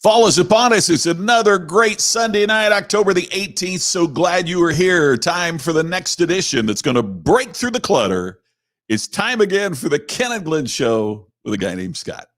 Fall is upon us. It's another great Sunday night, October the 18th. So glad you were here. Time for the next edition that's going to break through the clutter. It's time again for the Ken and Glenn Show with a guy named Scott.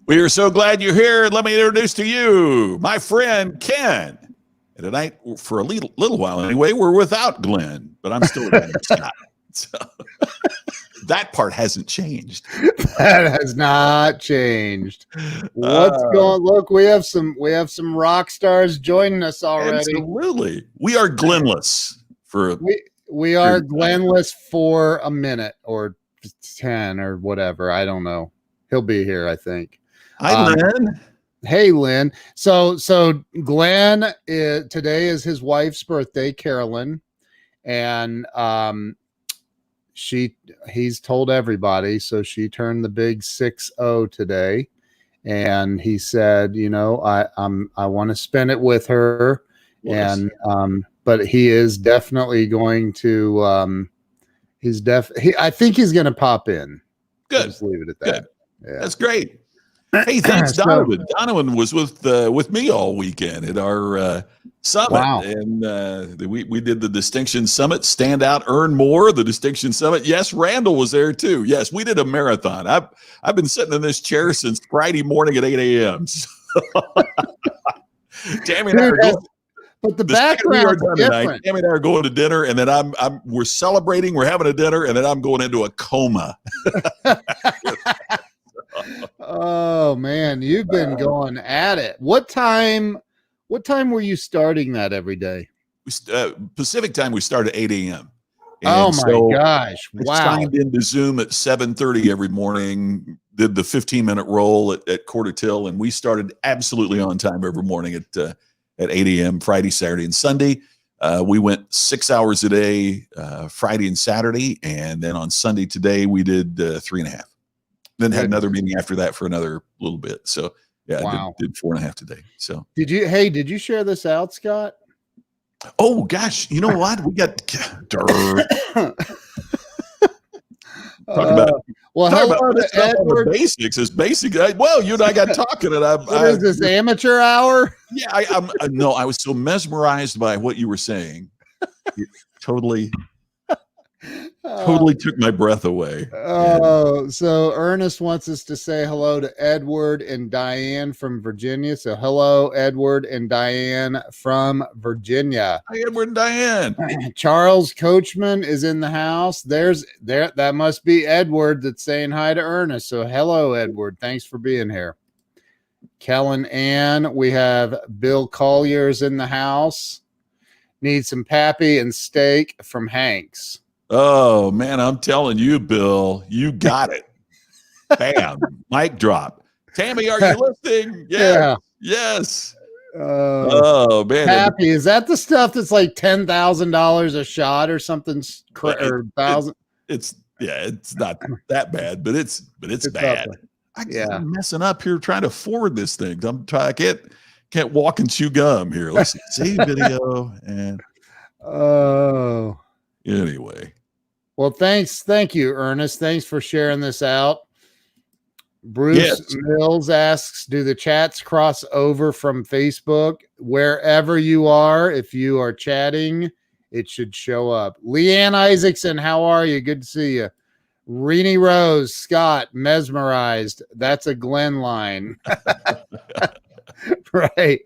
We are so glad you're here. Let me introduce to you my friend Ken. And tonight, for a little while anyway, we're without Glenn, but I'm still with Scott. So that part hasn't changed. That has not changed. What's going? Look, we have some rock stars joining us already. Absolutely, we are Glenless for we are Glenless for a minute or 10 or whatever. I don't know. He'll be here, I think. Hi, Lynn. Hey, Lynn. So Glenn, today is his wife's birthday, Carolyn, and he's told everybody. So she turned the big 6-0 today, and he said, I want to spend it with her, and but he is definitely going to. I think he's going to pop in. Good. Just leave it at that. Yeah. That's great. Hey, thanks, Donovan. Donovan was with me all weekend at our summit. Wow. And we did the Distinction Summit, Stand Out, Earn More, the Distinction Summit. Yes, Randall was there too. Yes, we did a marathon. I've been sitting in this chair since Friday morning at 8 a.m. So. Tammy and I are going, but the background is different. Tammy and I are going to dinner, and then we're celebrating. We're having a dinner, and then I'm going into a coma. Oh man, you've been going at it. What time were you starting that every day? Pacific time, we start at 8 a.m. Oh my gosh. Wow. I signed into Zoom at 7:30 every morning, did the 15-minute roll at Quarter Till, and we started absolutely on time every morning at 8 a.m. Friday, Saturday, and Sunday. We went 6 hours a day, Friday and Saturday, and then on Sunday today we did 3.5. Then had another meeting after that for another little bit. So yeah, wow. I did 4.5 today. So did you share this out, Scott? Oh gosh, you know what? We got talk about the basics. It's basic. You and I got talking, and what is this, amateur hour? Yeah, I was so mesmerized by what you were saying. It totally took my breath away. Oh, so Ernest wants us to say hello to Edward and Diane from Virginia. So hello, Edward and Diane from Virginia. Hi, Edward and Diane. Charles Coachman is in the house. That must be Edward that's saying hi to Ernest. So hello, Edward. Thanks for being here. Kellen Ann, we have Bill Collier's in the house. Need some pappy and steak from Hanks. Oh, man, I'm telling you, Bill, you got it. Bam. Mic drop. Tammy, are you listening? Yeah. Yes. Oh, man. Happy. Is that the stuff that's like $10,000 a shot or something? Or $1,000? It's not that bad, but it's bad. I'm messing up here trying to forward this thing. I can't walk and chew gum here. Let's see video and anyway. Well, thank you, Ernest. Thanks for sharing this out. Bruce Mills asks, do the chats cross over from Facebook? Wherever you are, if you are chatting, it should show up. Leanne Isaacson, how are you? Good to see you. Renee Rose, Scott, mesmerized. That's a Glenn line. Right.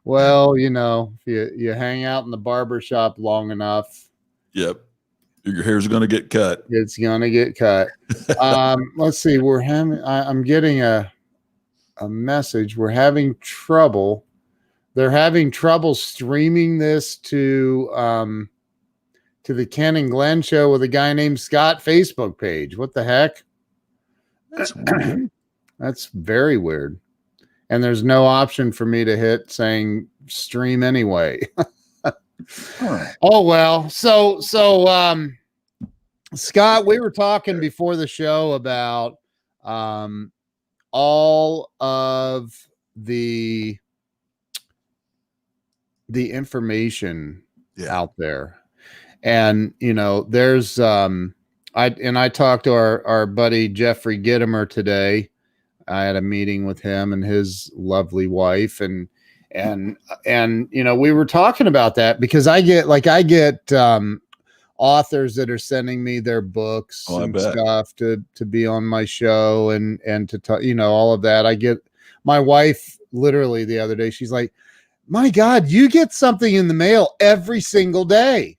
Well, if you hang out in the barbershop long enough. Yep. Your hair's going to get cut. It's going to get cut. Let's see. I'm getting a message. We're having trouble. They're having trouble streaming this to the Ken and Glenn Show with a guy named Scott Facebook page. What the heck? That's weird. That's very weird. and there's no option for me to hit saying stream anyway. Oh well. So Scott, we were talking before the show about all of the information out there. And there's I talked to our buddy Jeffrey Gittimer today. I had a meeting with him and his lovely wife, and we were talking about that because I get authors that are sending me their books and stuff to be on my show and to talk, all of that. I get my wife literally the other day, she's like, my God, you get something in the mail every single day.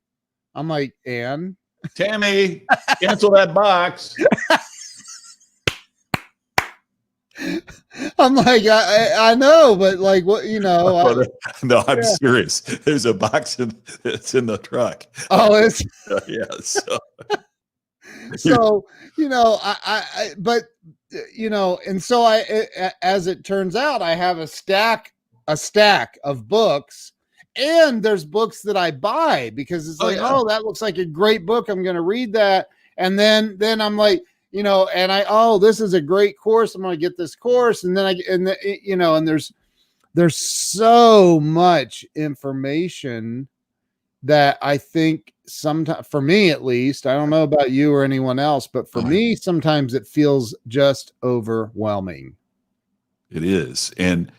I'm like, Ann, Tammy, cancel that box. I'm like, I know, but like, what, no, I'm serious. There's a box that's in the truck. Oh, it's yes. So, but and so as it turns out, I have a stack of books, and there's books that I buy because it's oh, that looks like a great book. I'm going to read that. And then I'm like, and this is a great course. I'm going to get this course. And then and there's so much information that I think sometimes, for me at least, I don't know about you or anyone else, but for me, sometimes it feels just overwhelming. It is. And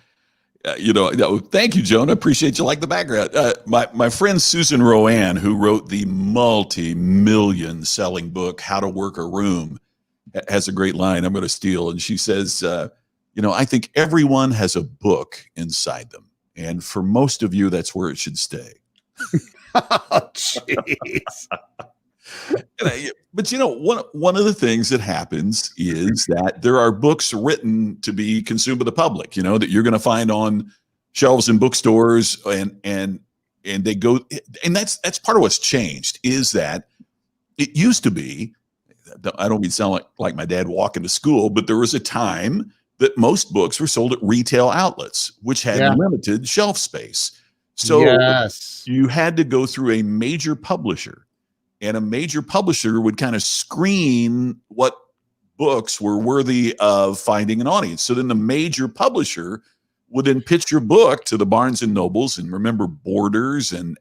thank you, Jonah. Appreciate you like the background. My friend Susan Rowan, who wrote the multi-million selling book, How to Work a Room, has a great line I'm going to steal. And she says, I think everyone has a book inside them. And for most of you, that's where it should stay. Oh, jeez. But one of the things that happens is that there are books written to be consumed by the public, that you're going to find on shelves in bookstores, and they go, and that's part of what's changed is that it used to be, I don't mean to sound like my dad walking to school, but there was a time that most books were sold at retail outlets, which had limited shelf space. So you had to go through a major publisher. And a major publisher would kind of screen what books were worthy of finding an audience. So then the major publisher would then pitch your book to the Barnes and Nobles, and remember Borders and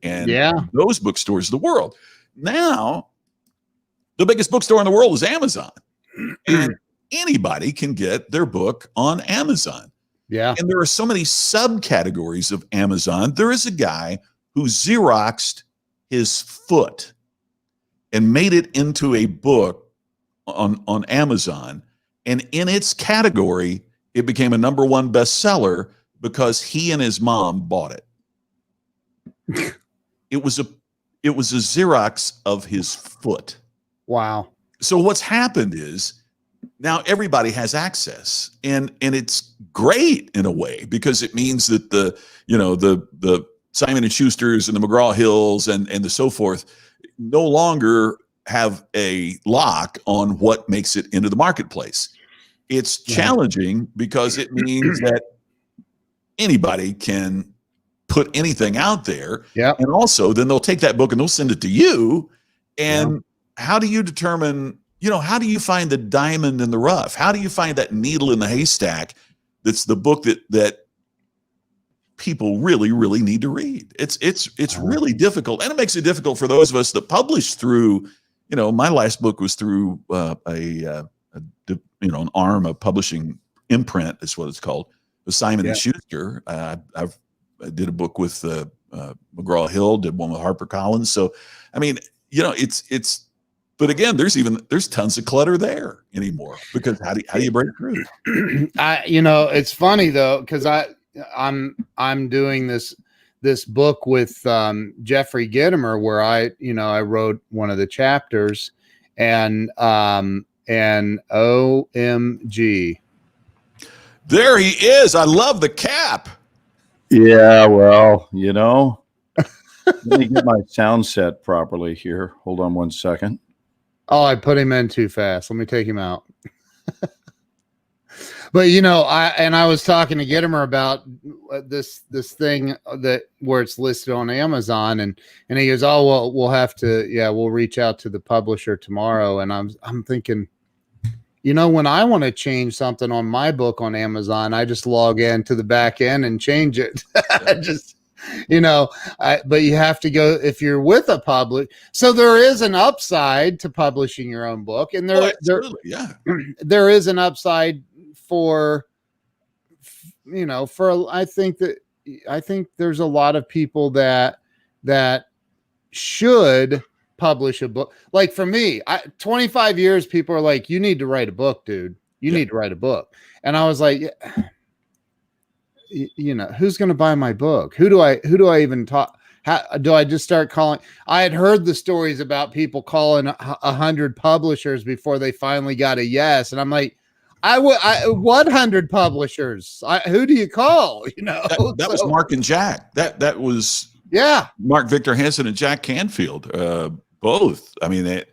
those bookstores of the world. Now, the biggest bookstore in the world is Amazon. And anybody can get their book on Amazon. Yeah. And there are so many subcategories of Amazon. There is a guy who Xeroxed his foot and made it into a book on Amazon. And in its category, it became a #1 bestseller because he and his mom bought it. It was a Xerox of his foot. Wow. So what's happened is now everybody has access, and it's great in a way because it means that the Simon and Schusters and the McGraw-Hills and the so forth no longer have a lock on what makes it into the marketplace. It's challenging because it means that anybody can put anything out there. Yeah. And also then they'll take that book and they'll send it to you. And how do you determine, how do you find the diamond in the rough? How do you find that needle in the haystack that's the book that people really, really need to read? It's really difficult. And it makes it difficult for those of us that publish through, my last book was through an arm of publishing, imprint is what it's called, with Simon and Schuster. I did a book with McGraw-Hill, did one with HarperCollins. So, I mean, but again, there's tons of clutter there anymore because how do you break through? It's funny though, because I'm doing this book with Jeffrey Gittimer where I wrote one of the chapters, and OMG. There he is. I love the cap. Yeah, well, let me get my sound set properly here. Hold on one second. Oh, I put him in too fast. Let me take him out. But I was talking to Gittimer about this thing that where it's listed on Amazon, and he goes, "Oh well, we'll reach out to the publisher tomorrow." And I'm thinking, when I want to change something on my book on Amazon, I just log into the back end and change it. But you have to go if you're with a public. So there is an upside to publishing your own book, and there is an upside for I think there's a lot of people that should publish a book. Like for me, 25 years, people are like, you need to write a book, dude. You need to write a book. And I was like, who's going to buy my book? Who do I even talk? How do I just start calling? I had heard the stories about people calling 100 publishers before they finally got a yes. And I'm like, 100 publishers. Who do you call? That was Mark and Jack. That was Mark Victor Hansen and Jack Canfield. Both. I mean, the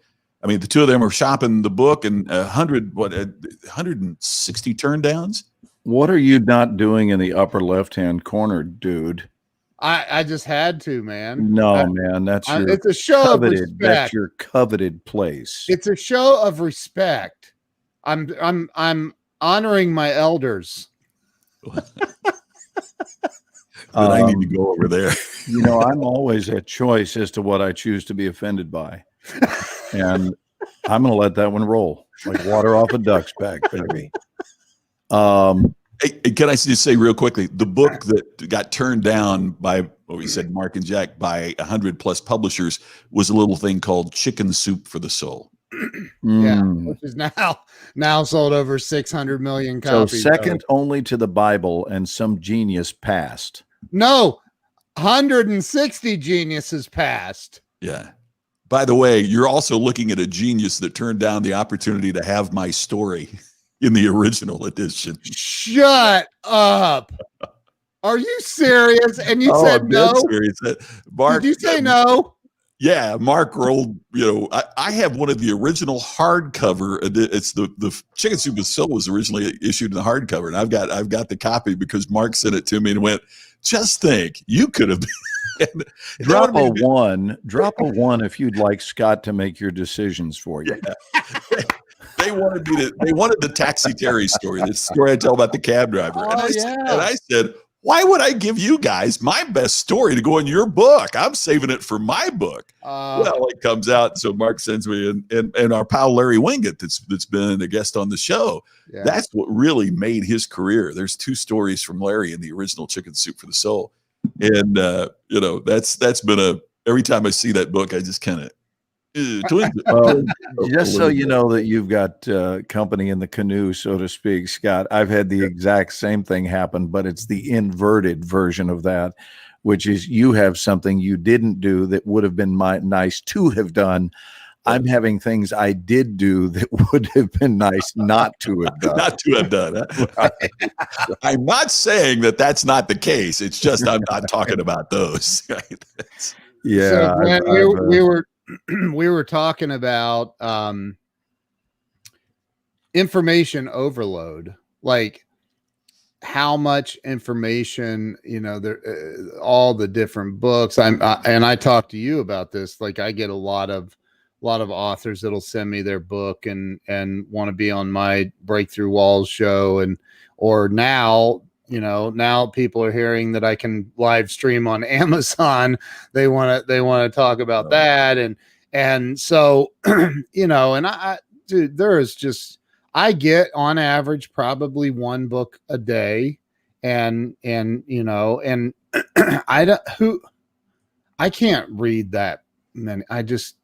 two of them are shopping the book, and 160 turn downs. What are you not doing in the upper left-hand corner, dude? I just had to, man. No, man, it's a show of respect. That's your coveted place. It's a show of respect. I'm honoring my elders. I need to go over there. I'm always at choice as to what I choose to be offended by, and I'm going to let that one roll like water off a duck's back, baby. Hey, can I just say real quickly, the book that got turned down by what we said, Mark and Jack, by 100 plus publishers was a little thing called Chicken Soup for the Soul. Yeah, which is now sold over 600 million copies. So second only to the Bible and some genius passed. No, 160 geniuses passed. Yeah. By the way, you're also looking at a genius that turned down the opportunity to have my story in the original edition. Shut up. Are you serious? And you said no? Serious. Mark, did you say no? Yeah, Mark rolled. I have one of the original hardcover. It's the Chicken Soup for the Soul was originally issued in the hardcover, and I've got the copy because Mark sent it to me and went, "Just think, you could have." Drop a one if you'd like Scott to make your decisions for you. Yeah. They wanted the Taxi Terry story, the story I tell about the cab driver. And I said, why would I give you guys my best story to go in your book? I'm saving it for my book. Well, it comes out. So Mark sends me and our pal Larry Wingate that's been a guest on the show. Yeah. That's what really made his career. There's 2 stories from Larry in the original Chicken Soup for the Soul. And that's been every time I see that book, I just kind of just so you know that you've got company in the canoe, so to speak, Scott. I've had the exact same thing happen, but it's the inverted version of that, which is you have something you didn't do that would have been nice to have done. I'm having things I did do that would have been nice not to have done. Not to have done. Right. I'm not saying that that's not the case. It's just I'm not talking about those. Right? Yeah. So, Glenn, we were talking about information overload, like how much information, all the different books. And I talked to you about this. Like I get a lot of authors that'll send me their book and want to be on my Breakthrough Walls show, or now people are hearing that I can live stream on Amazon. They want to talk about that. And so, dude, I get on average, probably 1 book a day. And I can't read that many. I just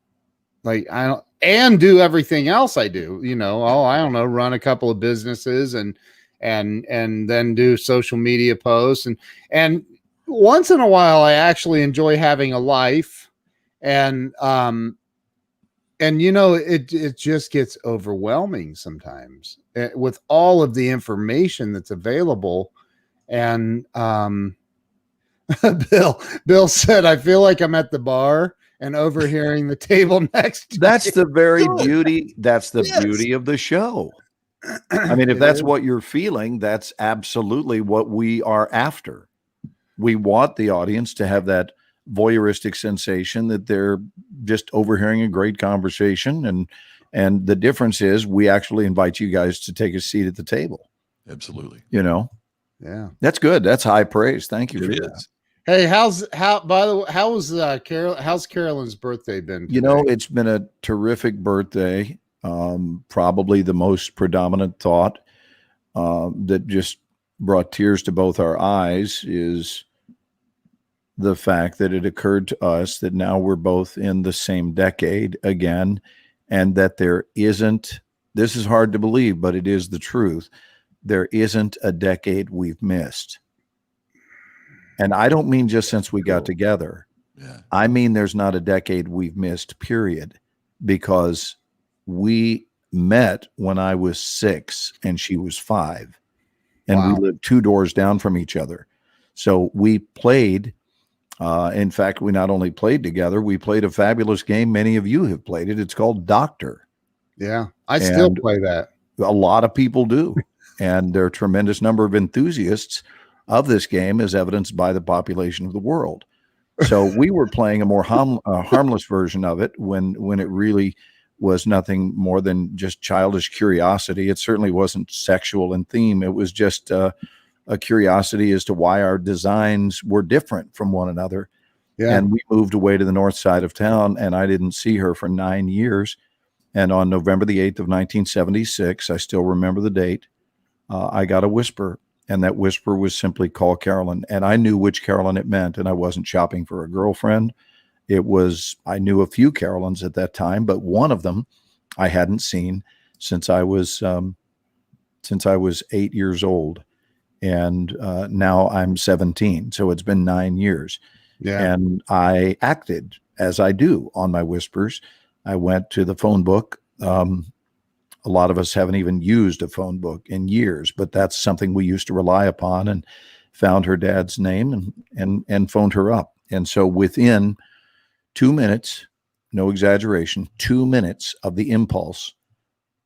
I don't, and do everything else I do, I don't know, run a couple of businesses and then do social media posts. And once in a while, I actually enjoy having a life. And it just gets overwhelming sometimes with all of the information that's available. And Bill said, I feel like I'm at the bar and overhearing the table next to That's the very beauty. That's the beauty of the show. I mean, if It that's is. what you're feeling, that's absolutely what we are after. We want the audience to have that voyeuristic sensation that they're just overhearing a great conversation. And the difference is we actually invite you guys to take a seat at the table. Absolutely. You know, Yeah. that's good. That's high praise. Thank you It for is. that. Hey, by the way, how's Carolyn's birthday been today? You know, it's been a terrific birthday. Probably the most predominant thought that just brought tears to both our eyes is the fact that it occurred to us that now we're both in the same decade again, and that there isn't, this is hard to believe, but it is the truth. There isn't a decade we've missed. And I don't mean just since we got together. Yeah. I mean, there's not a decade we've missed, period, because we met when I was 6 and she was 5, and Wow. we lived 2 doors down from each other. So we played. In fact, we not only played together, we played a fabulous game. Many of you have played it. It's called Doctor. Yeah, I still And play that. a lot of people do. And there are a tremendous number of enthusiasts of this game, as evidenced by the population of the world. So we were playing a more harmless version of it when it really was nothing more than just childish curiosity. It certainly wasn't sexual in theme. It was just a curiosity as to why our designs were different from one another. Yeah. And we moved away to the north side of town, and I didn't see her for 9 years. And on November the 8th of 1976, I still remember the date, I got a whisper, and that whisper was simply call Carolyn. And I knew which Carolyn it meant, and I wasn't shopping for a girlfriend. It was, I knew a few Carolyns at that time, but one of them I hadn't seen since I was 8 years old. And now I'm 17. So it's been 9 years. Yeah. And I acted as I do on my whispers. I went to the phone book. A lot of us haven't even used a phone book in years, but that's something we used to rely upon, and found her dad's name and phoned her up. And so within 2 minutes, no exaggeration, 2 minutes of the impulse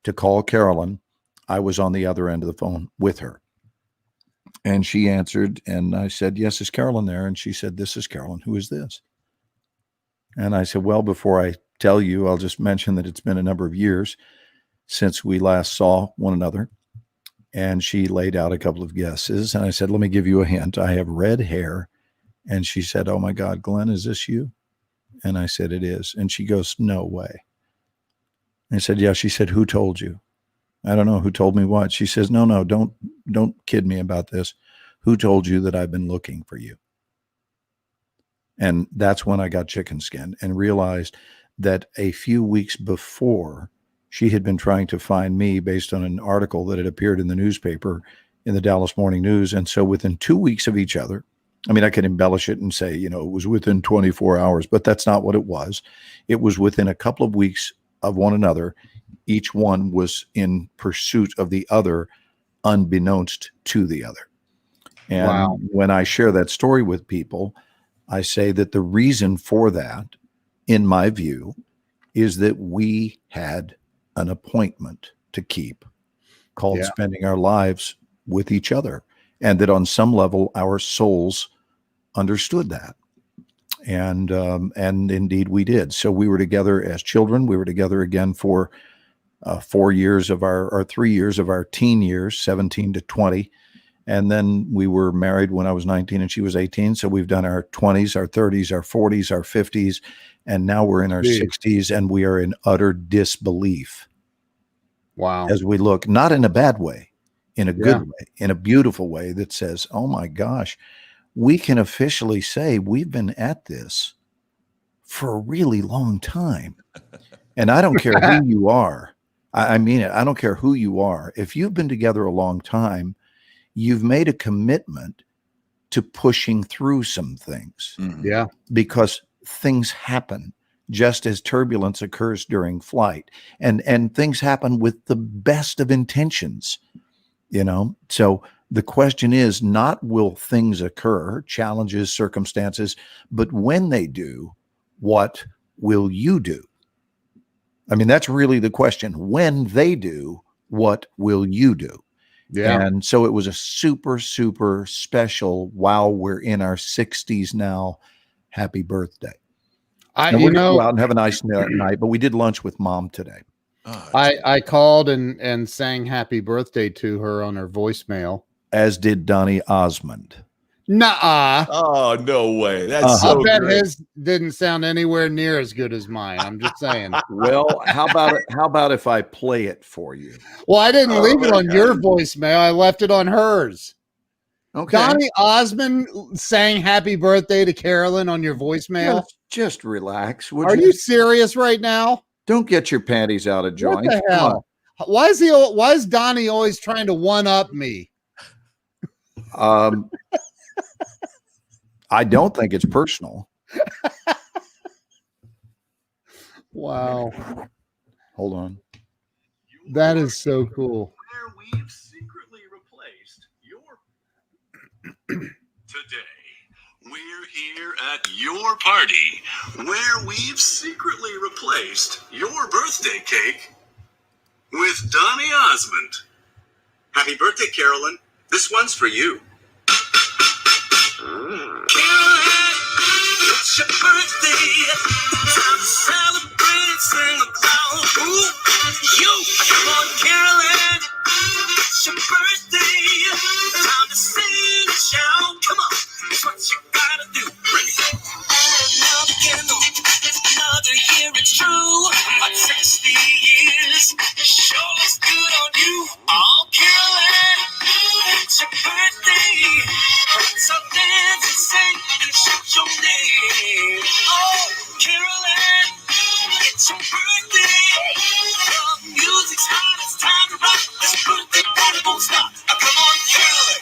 to call Carolyn, I was on the other end of the phone with her. And she answered, and I said, yes, is Carolyn there? And she said, this is Carolyn. Who is this? And I said, well, before I tell you, I'll just mention that it's been a number of years since we last saw one another. And she laid out a couple of guesses. And I said, let me give you a hint. I have red hair. And she said, oh my God, Glenn, is this you? And I said, it is. And she goes, no way. I said, yeah. She said, who told you? I don't know who told me what. She says, no, don't kid me about this. Who told you that I've been looking for you? And that's when I got chicken skin and realized that a few weeks before, she had been trying to find me based on an article that had appeared in the newspaper, in the Dallas Morning News. And so within 2 weeks of each other, I mean, I could embellish it and say, it was within 24 hours, but that's not what it was. It was within a couple of weeks of one another. Each one was in pursuit of the other, unbeknownst to the other. And Wow. when I share that story with people, I say that the reason for that, in my view, is that we had an appointment to keep called spending our lives with each other. And that on some level, our souls understood that. And indeed we did. So we were together as children. We were together again for 4 years of or 3 years of our teen years, 17 to 20. And then we were married when I was 19 and she was 18. So we've done our 20s, our 30s, our 40s, our 50s, and now we're in our 60s, and we are in utter disbelief. Wow. As we look, not in a bad way, in a good way, in a beautiful way that says, oh my gosh, we can officially say we've been at this for a really long time. And I don't care who you are. I mean it. I don't care who you are. If you've been together a long time, you've made a commitment to pushing through some things. Mhm. Yeah. Because things happen, just as turbulence occurs during flight, and things happen with the best of intentions, So the question is not will things occur, challenges, circumstances, but when they do, what will you do? I mean, that's really the question. When they do, what will you do? Yeah. And so it was a super, super special while we're in our 60s now. Happy birthday. And we're going to go out and have a nice night, but we did lunch with Mom today. I called and sang happy birthday to her on her voicemail. As did Donny Osmond. Nuh-uh. Oh, no way. That's I so bet great. his didn't sound anywhere near as good as mine. I'm just saying. Well, how about if I play it for you? Well, I didn't leave it my on God. your voicemail. I left it on hers. Okay. Donny Osmond sang happy birthday to Carolyn on your voicemail. Just relax. Would Are you serious right now? Don't get your panties out of joint. What the Come hell? Why is Donnie always trying to one up me? on. I don't think it's personal. Wow. Hold on. That is so cool. Where we've secretly replaced your today. We're here at your party where we've secretly replaced your birthday cake with Donny Osmond. Happy birthday, Carolyn. This one's for you. Carolyn, it's your birthday. Time to celebrate, sing a clown. Ooh, you, come on, Carolyn. It's your birthday. Time to sing and shout. Come on, it's what you gotta do. Bring it back. Another candle, another year, it's true. But 60 years sure looks good on you. Oh, Carolyn, it's your birthday. So dance and sing and shout your name. Oh, Carolyn, it's your birthday. The music's hot, it's time to rock. This birthday party won't stop. Now come on, Carolyn.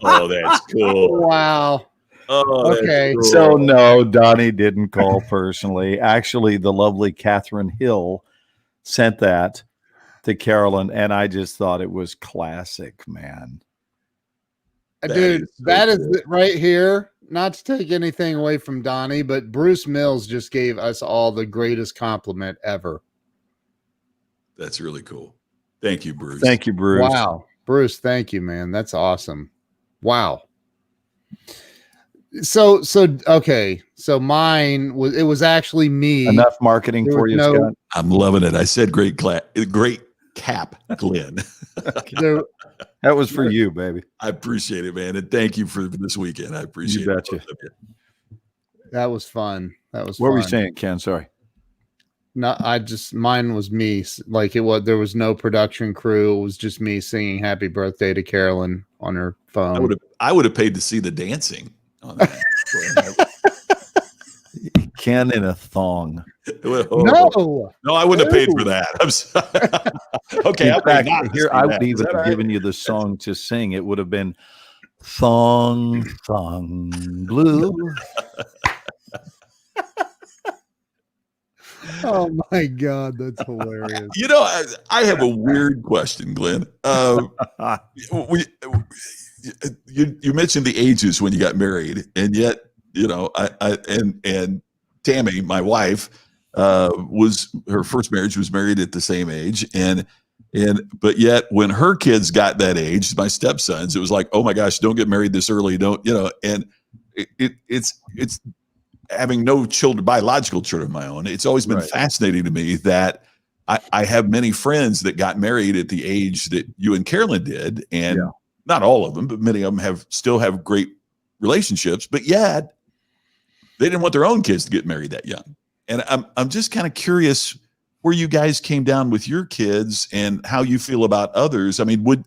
Oh, that's cool. Wow. Oh, that's Okay. cool. So no, Donnie didn't call personally. Actually, the lovely Catherine Hill sent that to Carolyn, and I just thought it was classic, man. That Dude, is so that is cool. right here. Not to take anything away from Donnie, but Bruce Mills just gave us all the greatest compliment ever. That's really cool. Thank you, Bruce. Thank you, Bruce. Wow. Bruce, thank you, man. That's awesome. Wow. So okay. So mine was actually me. Enough marketing There for was you, no- Scott. I'm loving it. I said great cap, Glenn. There- That was for you, baby. I appreciate it, man. And thank you for this weekend. I appreciate You it. betcha. Both of you. that was fun. That was What were you fun. saying, Ken? Sorry. No, mine was me. Like there was no production crew. It was just me singing happy birthday to Carolyn on her phone. I would have paid to see the dancing on that. Ken in a thong. No, No, I wouldn't have paid for that. I'm sorry. Okay, In I'll fact, pay not to here see I that. would Is even that all have right? given you the song to sing. It would have been Thong Blue. oh my God, that's hilarious. You know, I have a weird question, Glenn. You mentioned the ages when you got married, and yet, you know, and Tammy, my wife, was her first marriage was married at the same age, but yet when her kids got that age, my stepsons, it was like, oh my gosh, don't get married this early, don't, you know, and it's having no children, biological children of my own. It's always been Right. fascinating to me that I have many friends that got married at the age that you and Carolyn did, and Yeah. not all of them, but many of them still have great relationships, but yet they didn't want their own kids to get married that young. And I'm just kind of curious where you guys came down with your kids and how you feel about others. I mean,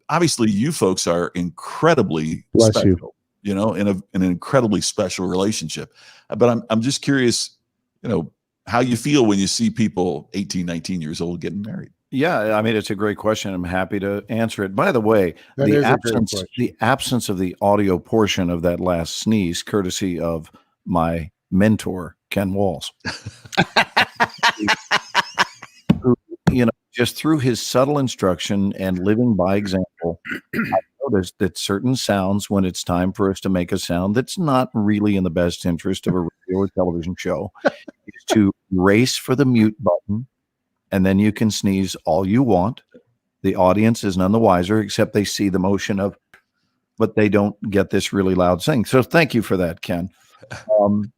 obviously you folks are incredibly Bless special, you. know, in an incredibly special relationship. But I'm just curious, you know, how you feel when you see people 18, 19 years old getting married. Yeah, I mean, it's a great question. I'm happy to answer it. By the way, That is a great question. the absence of the audio portion of that last sneeze, courtesy of my mentor, Ken Walls, who, you know, just through his subtle instruction and living by example, I noticed that certain sounds, when it's time for us to make a sound that's not really in the best interest of a radio or television show, is to race for the mute button, and then you can sneeze all you want. The audience is none the wiser, except they see the motion of, but they don't get this really loud sing. So thank you for that, Ken.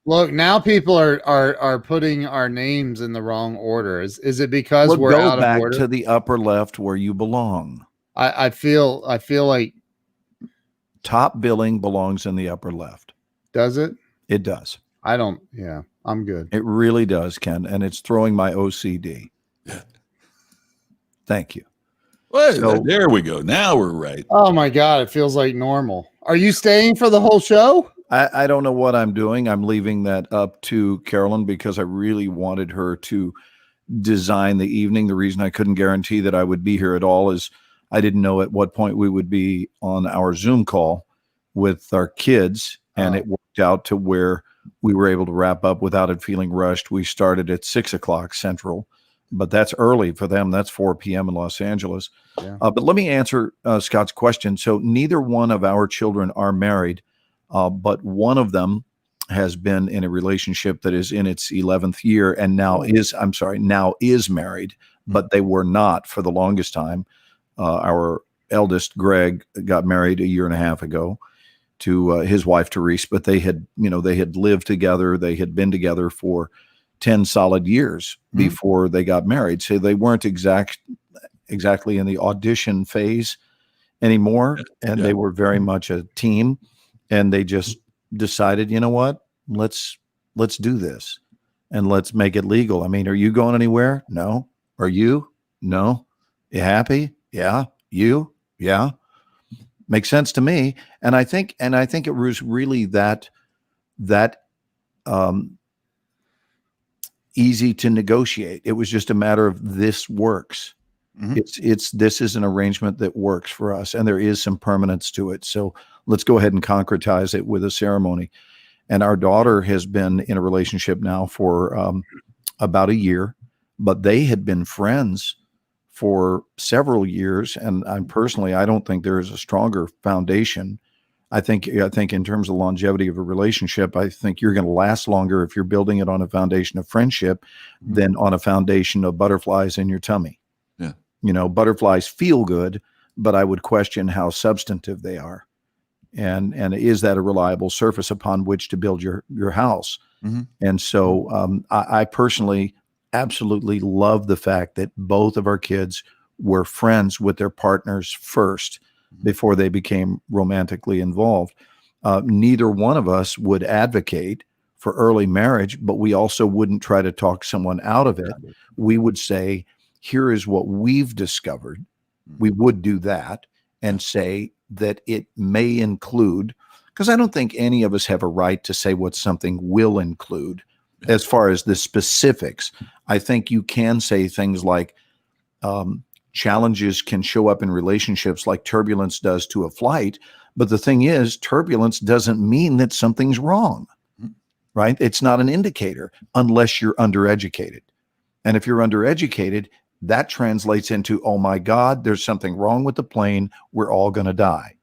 Look, now people are putting our names in the wrong order. Is it because Well, we're go out of back order? to the upper left where you belong. I feel like, Top billing belongs in the upper left. does it? It does. I don't. Yeah, I'm good. It really does, Ken, and it's throwing my OCD. Thank you. Well, So- there we go. Now we're right. Oh my God, it feels like normal. Are you staying for the whole show? I don't know what I'm doing. I'm leaving that up to Carolyn because I really wanted her to design the evening. The reason I couldn't guarantee that I would be here at all is I didn't know at what point we would be on our Zoom call with our kids, and Oh. it worked out to where we were able to wrap up without it feeling rushed. We started at 6:00 Central, but that's early for them. That's 4 p.m. in Los Angeles. Yeah. But let me answer Scott's question. So neither one of our children are married, but one of them has been in a relationship that is in its 11th year and now is married, but they were not for the longest time. Our eldest, Greg, got married a year and a half ago to his wife, Therese, but they had lived together. They had been together for 10 solid years before they got married. So they weren't exactly in the audition phase anymore. And they were very much a team, and they just decided, you know what, let's do this and let's make it legal. I mean, are you going anywhere? No. Are you? No. You happy? Yeah. You? Yeah. Makes sense to me. And I think it was really that easy to negotiate. It was just a matter of this works. Mhm. This is an arrangement that works for us, and there is some permanence to it. So let's go ahead and concretize it with a ceremony. And our daughter has been in a relationship now for about a year, but they had been friends for several years. And I don't think there is a stronger foundation. I think in terms of longevity of a relationship, I think you're going to last longer if you're building it on a foundation of friendship than on a foundation of butterflies in your tummy. Yeah. You know, butterflies feel good, but I would question how substantive they are. And is that a reliable surface upon which to build your house? Mhm. And so I personally absolutely love the fact that both of our kids were friends with their partners first before they became romantically involved. Neither one of us would advocate for early marriage, but we also wouldn't try to talk someone out of it. We would say, here is what we've discovered. We would do that and say that it may include, because I don't think any of us have a right to say what something will include as far as the specifics. I think you can say things like challenges can show up in relationships like turbulence does to a flight. But the thing is, turbulence doesn't mean that something's wrong, right? It's not an indicator unless you're undereducated. And if you're undereducated, that translates into, oh my God, there's something wrong with the plane. We're all going to die.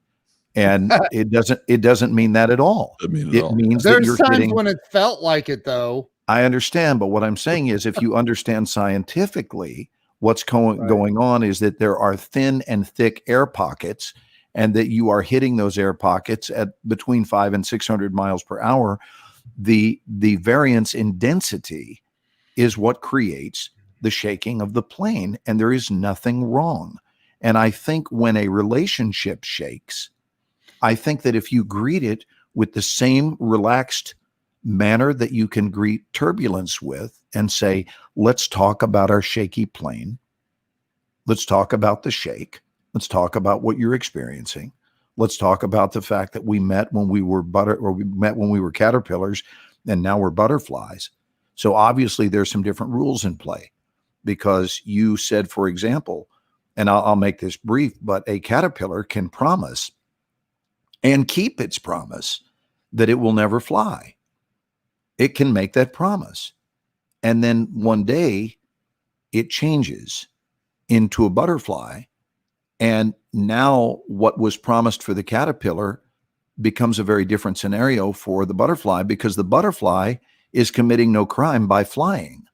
And it doesn't mean that at all. Doesn't mean at It all. means that There's you're times getting, when it felt like it, though. I understand, but what I'm saying is if you understand scientifically what's going on is that there are thin and thick air pockets, and that you are hitting those air pockets at between 500 and 600 miles per hour. The variance in density is what creates the shaking of the plane, and there is nothing wrong. And I think when a relationship shakes, I think that if you greet it with the same relaxed manner that you can greet turbulence with and say, let's talk about our shaky plane. Let's talk about the shake. Let's talk about what you're experiencing. Let's talk about the fact that we met when we were caterpillars and now we're butterflies. So obviously there's some different rules in play, because you said, for example, and I'll make this brief, but a caterpillar can promise and keep its promise that it will never fly. It can make that promise. And then one day it changes into a butterfly. And now what was promised for the caterpillar becomes a very different scenario for the butterfly, because the butterfly is committing no crime by flying.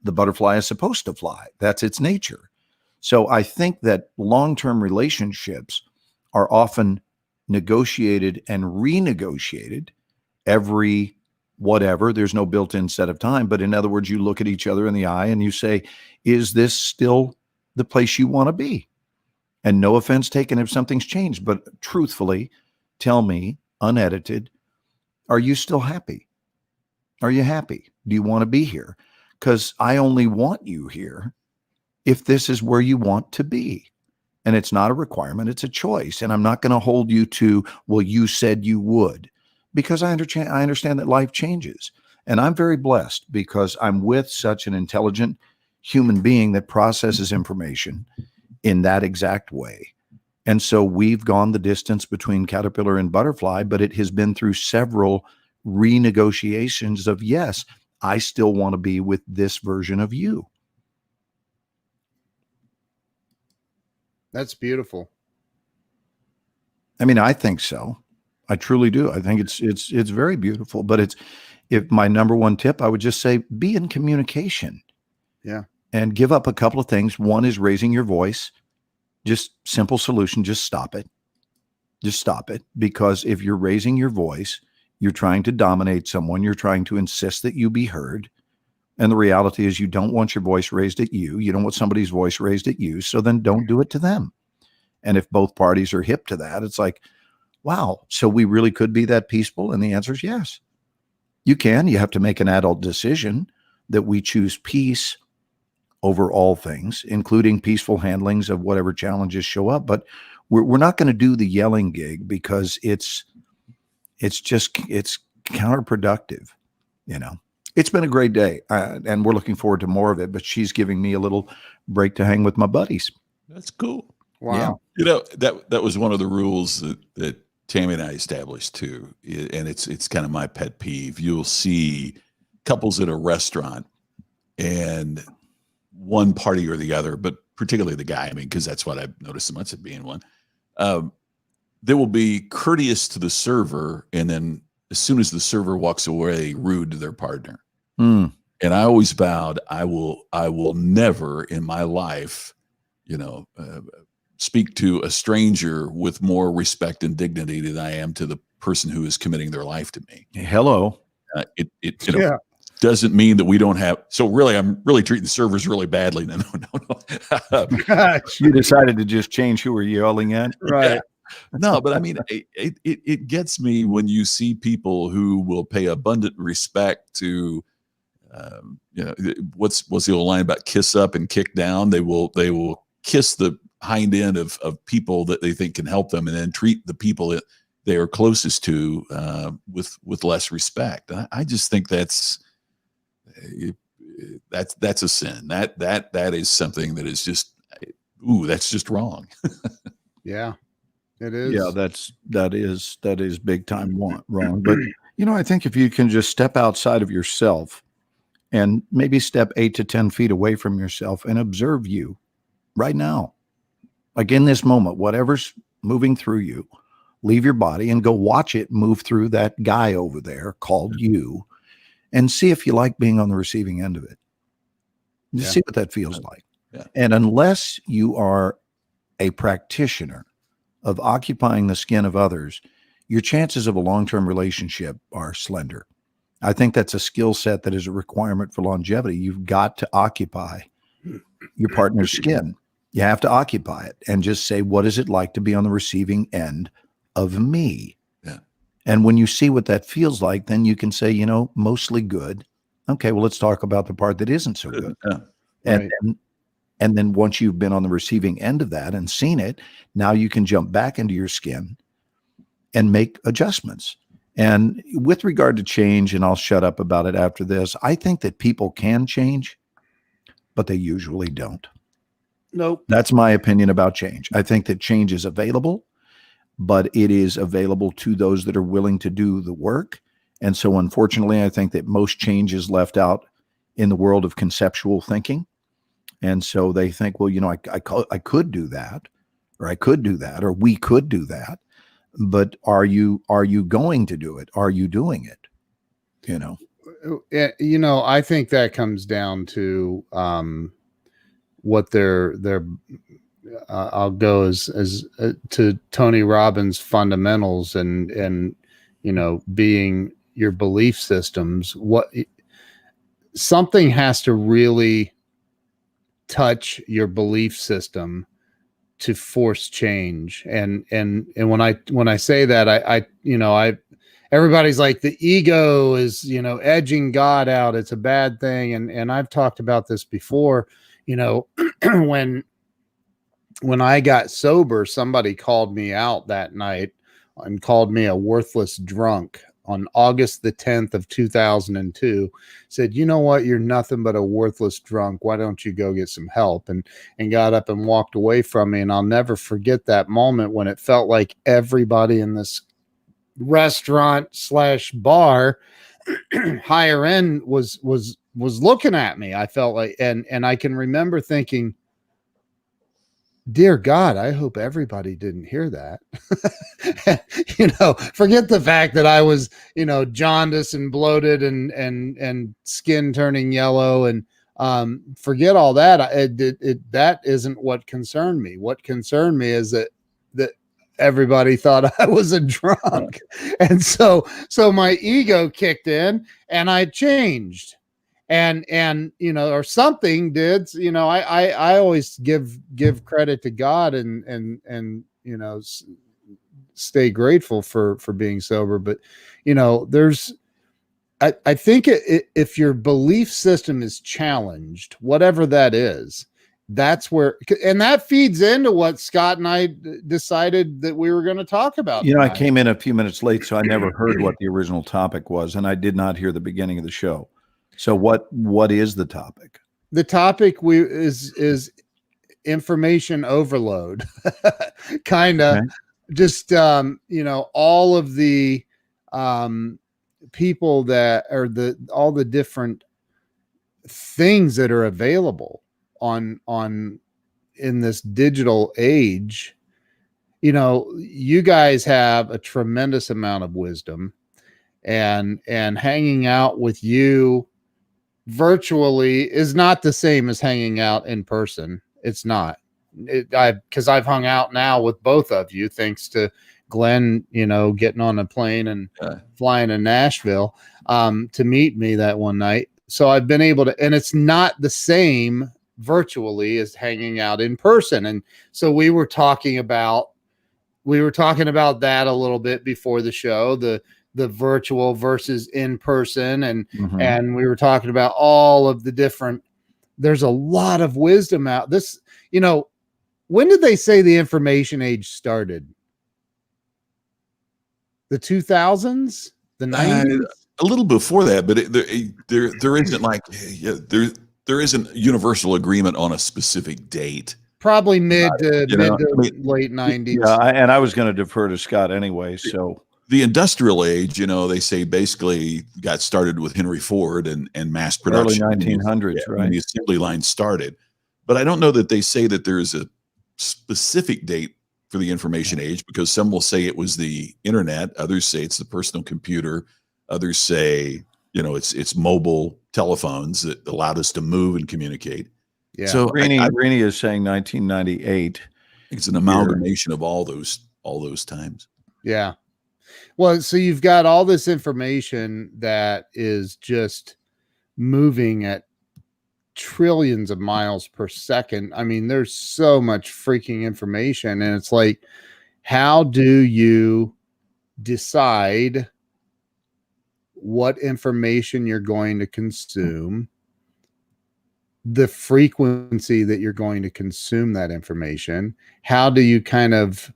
The butterfly is supposed to fly. That's its nature. So I think that long-term relationships are often negotiated and renegotiated every whatever. There's no built-in set of time. But in other words, you look at each other in the eye and you say, is this still the place you want to be? And no offense taken if something's changed, but truthfully, tell me, unedited, are you still happy? Are you happy? Do you want to be here? Because I only want you here if this is where you want to be. And it's not a requirement, it's a choice. And I'm not going to hold you to, well, you said you would, because I understand that life changes. And I'm very blessed because I'm with such an intelligent human being that processes information in that exact way. And so we've gone the distance between caterpillar and butterfly, but it has been through several renegotiations of, yes, I still want to be with this version of you. That's beautiful. I mean, I think so. I truly do. I think it's very beautiful, but if my number one tip, I would just say, be in communication. Yeah. And give up a couple of things. One is raising your voice. Just simple solution. Just stop it. Just stop it. Because if you're raising your voice, you're trying to dominate someone. You're trying to insist that you be heard. And the reality is you don't want your voice raised at you. You don't want somebody's voice raised at you. So then don't do it to them. And if both parties are hip to that, it's like, wow, so we really could be that peaceful? And the answer is yes. You can. You have to make an adult decision that we choose peace over all things, including peaceful handlings of whatever challenges show up. But we're not going to do the yelling gig because it's counterproductive. You know, it's been a great day and we're looking forward to more of it, but she's giving me a little break to hang with my buddies. That's cool. Wow. Yeah. You know, that was one of the rules that Tammy and I established too. And it's kind of my pet peeve. You'll see couples at a restaurant and one party or the other, but particularly the guy, I mean, because that's what I've noticed so much of being one. They will be courteous to the server, and then as soon as the server walks away, rude to their partner. Mm. And I always vowed I will never in my life, speak to a stranger with more respect and dignity than I am to the person who is committing their life to me. Hello. Yeah. Doesn't mean that we don't have. So really, I'm really treating the servers really badly. No. You decided to just change who we're yelling at. Right. No, but I mean, it gets me when you see people who will pay abundant respect to, what's the old line about kiss up and kick down? They will kiss the hind end of people that they think can help them, and then treat the people that they are closest to with less respect. And I just think that's a sin. That is something that is just, that's just wrong. Yeah, it is. Yeah, that is big time wrong. But I think if you can just step outside of yourself and maybe step 8 to 10 feet away from yourself and observe you right now, like in this moment, whatever's moving through you, leave your body and go watch it move through that guy over there called you, and see if you like being on the receiving end of it. Just see what that feels like. Yeah. And unless you are a practitioner of occupying the skin of others, your chances of a long-term relationship are slender. I think that's a skill set that is a requirement for longevity. You've got to occupy your partner's skin. You have to occupy it and just say, what is it like to be on the receiving end of me? Yeah. And when you see what that feels like, then you can say, mostly good. Okay, well, let's talk about the part that isn't so good. Yeah. And then once you've been on the receiving end of that and seen it, now you can jump back into your skin and make adjustments. And with regard to change, and I'll shut up about it after this, I think that people can change, but they usually don't. Nope. That's my opinion about change. I think that change is available, but it is available to those that are willing to do the work. And so unfortunately, I think that most change is left out in the world of conceptual thinking. And so they think, well, I could do that, or I could do that, or we could do that. But are you going to do it? Are you doing it? I think that comes down to what their I'll go as to Tony Robbins fundamentals and being your belief systems. Something has to really touch your belief system to force change. And when I say that, I everybody's like, the ego is, edging God out. It's a bad thing. And I've talked about this before, when I got sober, somebody called me out that night and called me a worthless drunk on August the 10th of 2002, said, you know what, you're nothing but a worthless drunk. Why don't you go get some help? And got up and walked away from me. And I'll never forget that moment when it felt like everybody in this restaurant/bar higher end was looking at me. I felt like, and I can remember thinking, dear God, I hope everybody didn't hear that. Forget the fact that I was, jaundiced and bloated and skin turning yellow, and forget all that. That isn't what concerned me. What concerned me is that everybody thought I was a drunk. And so my ego kicked in and I changed. And or something did. I always give credit to God and stay grateful for being sober. But I think if your belief system is challenged, whatever that is, that's where, and that feeds into what Scott and I decided that we were going to talk about. I came in a few minutes late, so I never heard what the original topic was, and I did not hear the beginning of the show. So what is the topic? The topic is information overload. Kind of. Okay. Just all of the people that are all the different things that are available on in this digital age. You guys have a tremendous amount of wisdom, and hanging out with you virtually is not the same as hanging out in person. It's not. Because I've hung out now with both of you, thanks to Glenn, getting on a plane and flying to Nashville to meet me that one night. So I've been able to, and it's not the same virtually as hanging out in person. And so we were talking about that a little bit before the show, the virtual versus in person. And we were talking about all of the different, there's a lot of wisdom out this, when did they say the information age started? The 2000s, the 90s? A little before that, but there isn't there isn't universal agreement on a specific date. Probably mid to late 90s. Yeah, and I was going to defer to Scott anyway. So the industrial age, they say basically got started with Henry Ford and mass production. Early 1900s, right? When the assembly line started. But I don't know that they say that there is a specific date for the information age, because some will say it was the internet, others say it's the personal computer, others say it's mobile telephones that allowed us to move and communicate. Yeah. So Rini is saying 1998. It's an amalgamation of all those times. Yeah. Well, so you've got all this information that is just moving at trillions of miles per second. I mean, there's so much freaking information, and it's like, how do you decide what information you're going to consume, the frequency that you're going to consume that information? How do you kind of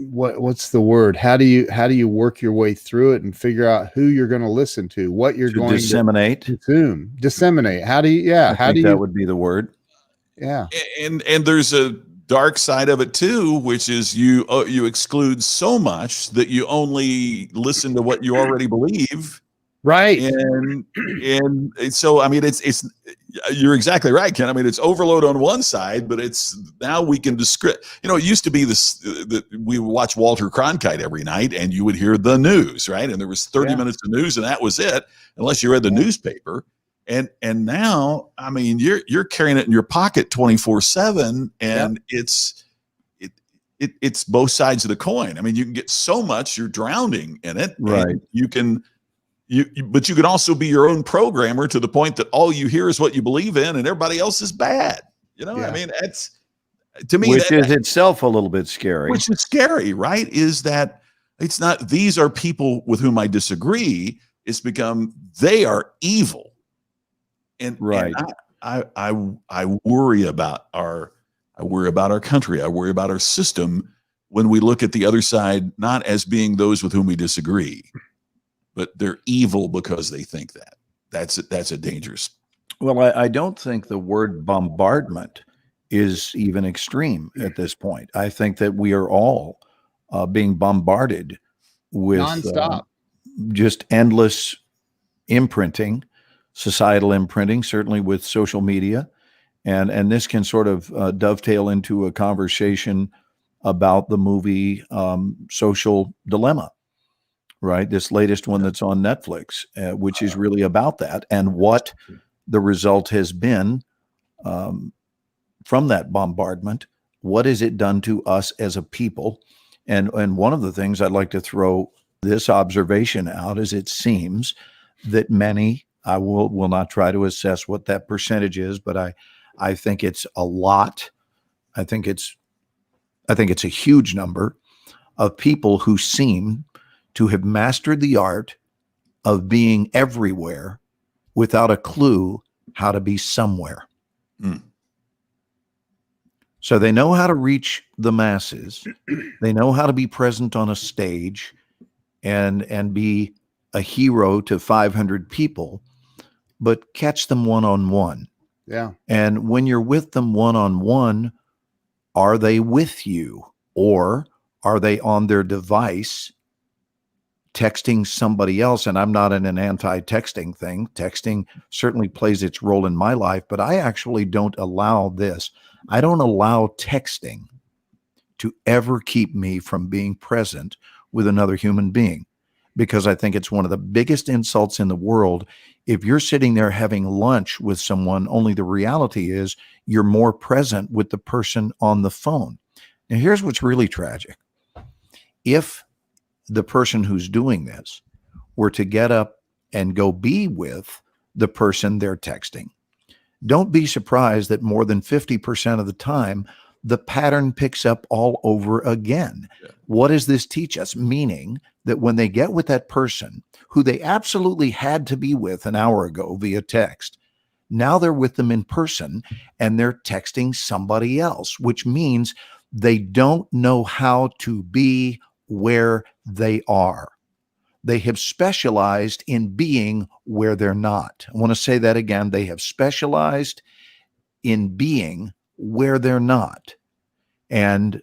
what's the word? How do you work your way through it and figure out who you're going to listen to, what you're going to consume, disseminate? How do you, that would be the word. Yeah. And there's a dark side of it too, which is you exclude so much that you only listen to what you already believe. Right. And so I mean it's you're exactly right, Ken. I mean it's overload on one side, but it's now we can describe. You know, it used to be this that we would watch Walter Cronkite every night, and you would hear the news, right? And there was 30 minutes of news, and that was it, unless you read the newspaper. And now, I mean, you're carrying it in your pocket 24/7, and it's both sides of the coin. I mean, you can get so much, you're drowning in it, right? But you can also be your own programmer to the point that all you hear is what you believe in, and everybody else is bad. You know, I mean, that's to me, which is itself a little bit scary. Which is scary, right? Is that it's not, these are people with whom I disagree. It's become, they are evil. And, right. And I worry about our country. I worry about our system when we look at the other side, not as being those with whom we disagree, but they're evil because they think that. That's a dangerous. Well, I don't think the word bombardment is even extreme at this point. I think that we are all being bombarded with nonstop, just endless imprinting, societal imprinting, certainly with social media. And this can sort of dovetail into a conversation about the movie Social Dilemma, right? This latest one that's on Netflix, which is really about that and what the result has been from that bombardment. What has it done to us as a people? And one of the things I'd like to throw this observation out is it seems that many, I will not try to assess what that percentage is, but I think it's a lot. I think it's a huge number of people who seem to have mastered the art of being everywhere without a clue how to be somewhere. Mm. So they know how to reach the masses. They know how to be present on a stage and be a hero to 500 people, but catch them one-on-one. Yeah. And when you're with them one-on-one, are they with you or are they on their device texting somebody else? And I'm not in an anti-texting thing. Texting certainly plays its role in my life, but I actually don't allow this. I don't allow texting to ever keep me from being present with another human being, because I think it's one of the biggest insults in the world. If you're sitting there having lunch with someone, only the reality is you're more present with the person on the phone. Now, here's what's really tragic. If the person who's doing this were to get up and go be with the person they're texting, don't be surprised that more than 50% of the time, the pattern picks up all over again. Yeah. What does this teach us? Meaning that when they get with that person who they absolutely had to be with an hour ago via text, now they're with them in person and they're texting somebody else, which means they don't know how to be where they are. They have specialized in being where they're not. I want to say that again. They have specialized in being where they're not. And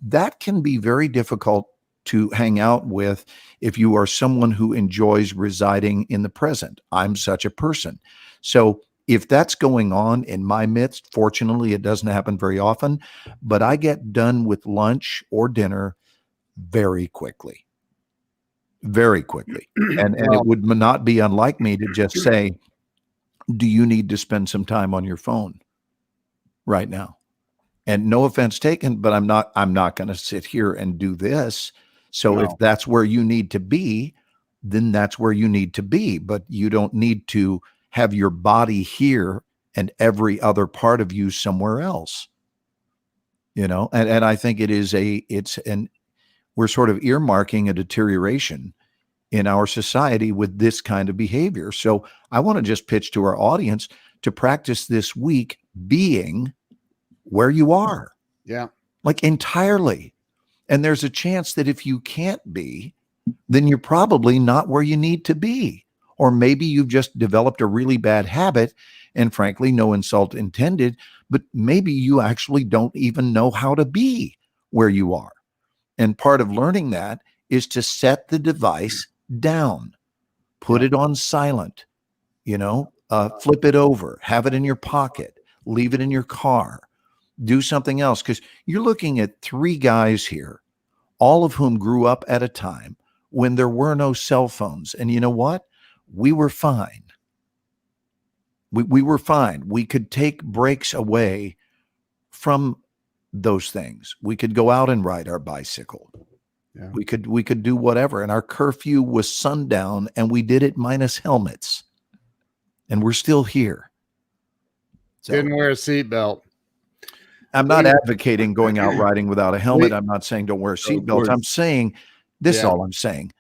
that can be very difficult to hang out with if you are someone who enjoys residing in the present. I'm such a person. So if that's going on in my midst, fortunately, it doesn't happen very often, but I get done with lunch or dinner very quickly. Very quickly. And it would not be unlike me to just say, do you need to spend some time on your phone right now? And no offense taken, but I'm not going to sit here and do this. So if that's where you need to be, then that's where you need to be. But you don't need to have your body here and every other part of you somewhere else. You know, and I think we're sort of earmarking a deterioration in our society with this kind of behavior. So I want to just pitch to our audience to practice this week being where you are. Yeah. Like entirely. And there's a chance that if you can't be, then you're probably not where you need to be. Or maybe you've just developed a really bad habit, and frankly, no insult intended, but maybe you actually don't even know how to be where you are. And part of learning that is to set the device down. put it on silent, flip it over, have it in your pocket, leave it in your car, do something else. Because you're looking at 3 guys here, all of whom grew up at a time when there were no cell phones. And you know what? We were fine. We were fine. We could take breaks away from those things. We could go out and ride our bicycle. Yeah. We could do whatever. And our curfew was sundown, and we did it minus helmets. And we're still here. So, Didn't wear a seatbelt. I'm not advocating going out riding without a helmet. I'm not saying don't wear a Of seatbelt. course. I'm saying this is Yeah. all I'm saying.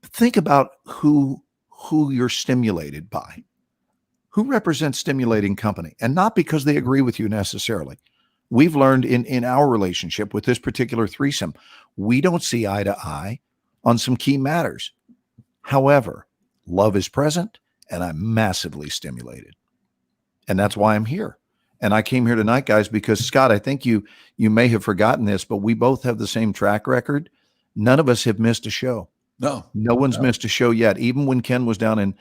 Think about who you're stimulated by. Who represents stimulating company, and not because they agree with you necessarily. We've learned in our relationship with this particular threesome, we don't see eye to eye on some key matters. However, love is present, and I'm massively stimulated. And that's why I'm here. And I came here tonight, guys, because Scott, I think you may have forgotten this, but we both have the same track record. None of us have missed a show. No one's missed a show yet. Even when Ken was down in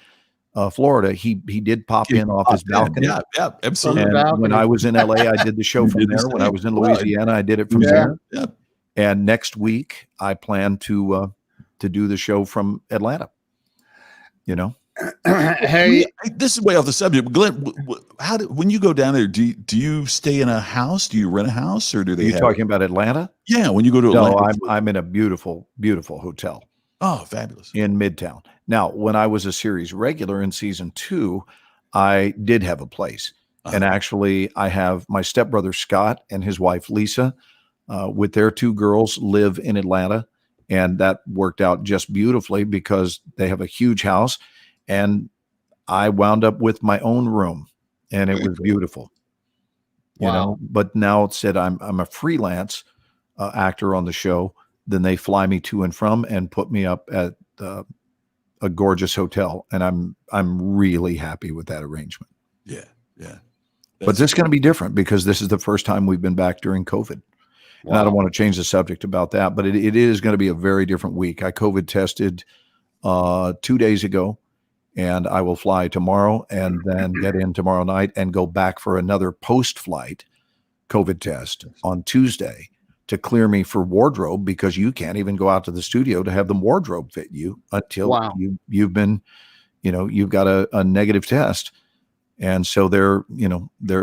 Florida, he did pop in off his balcony. Yeah, absolutely. And balcony. when I was in LA, I did the show You from did the there. When I same. was in Right. Louisiana, I did it from Yeah. there. Yeah. And next week, I plan to do the show from Atlanta. Hey, This is way off the subject. But Glenn, when you go down there, do you stay in a house? Do you rent a house, or do Are they you have? talking about Atlanta? Yeah, when you go to No, Atlanta. I'm in a beautiful, beautiful hotel Oh, fabulous. in Midtown. Now, when I was a series regular in season 2, I did have a place. Uh-huh. And actually, I have my stepbrother, Scott, and his wife, Lisa, with their 2 girls live in Atlanta. And that worked out just beautifully because they have a huge house. And I wound up with my own room, and it was beautiful. Wow. But now it said I'm a freelance actor on the show. Then they fly me to and from and put me up at a gorgeous hotel, and I'm really happy with that arrangement. Yeah. But this is going to be different because this is the first time we've been back during COVID. And I don't want to change the subject about that, but it is going to be a very different week. I COVID tested 2 days ago, and I will fly tomorrow and then get in tomorrow night and go back for another post-flight COVID test on Tuesday to clear me for wardrobe, because you can't even go out to the studio to have the wardrobe fit you until Wow. you've been, you've got a negative test. And so they're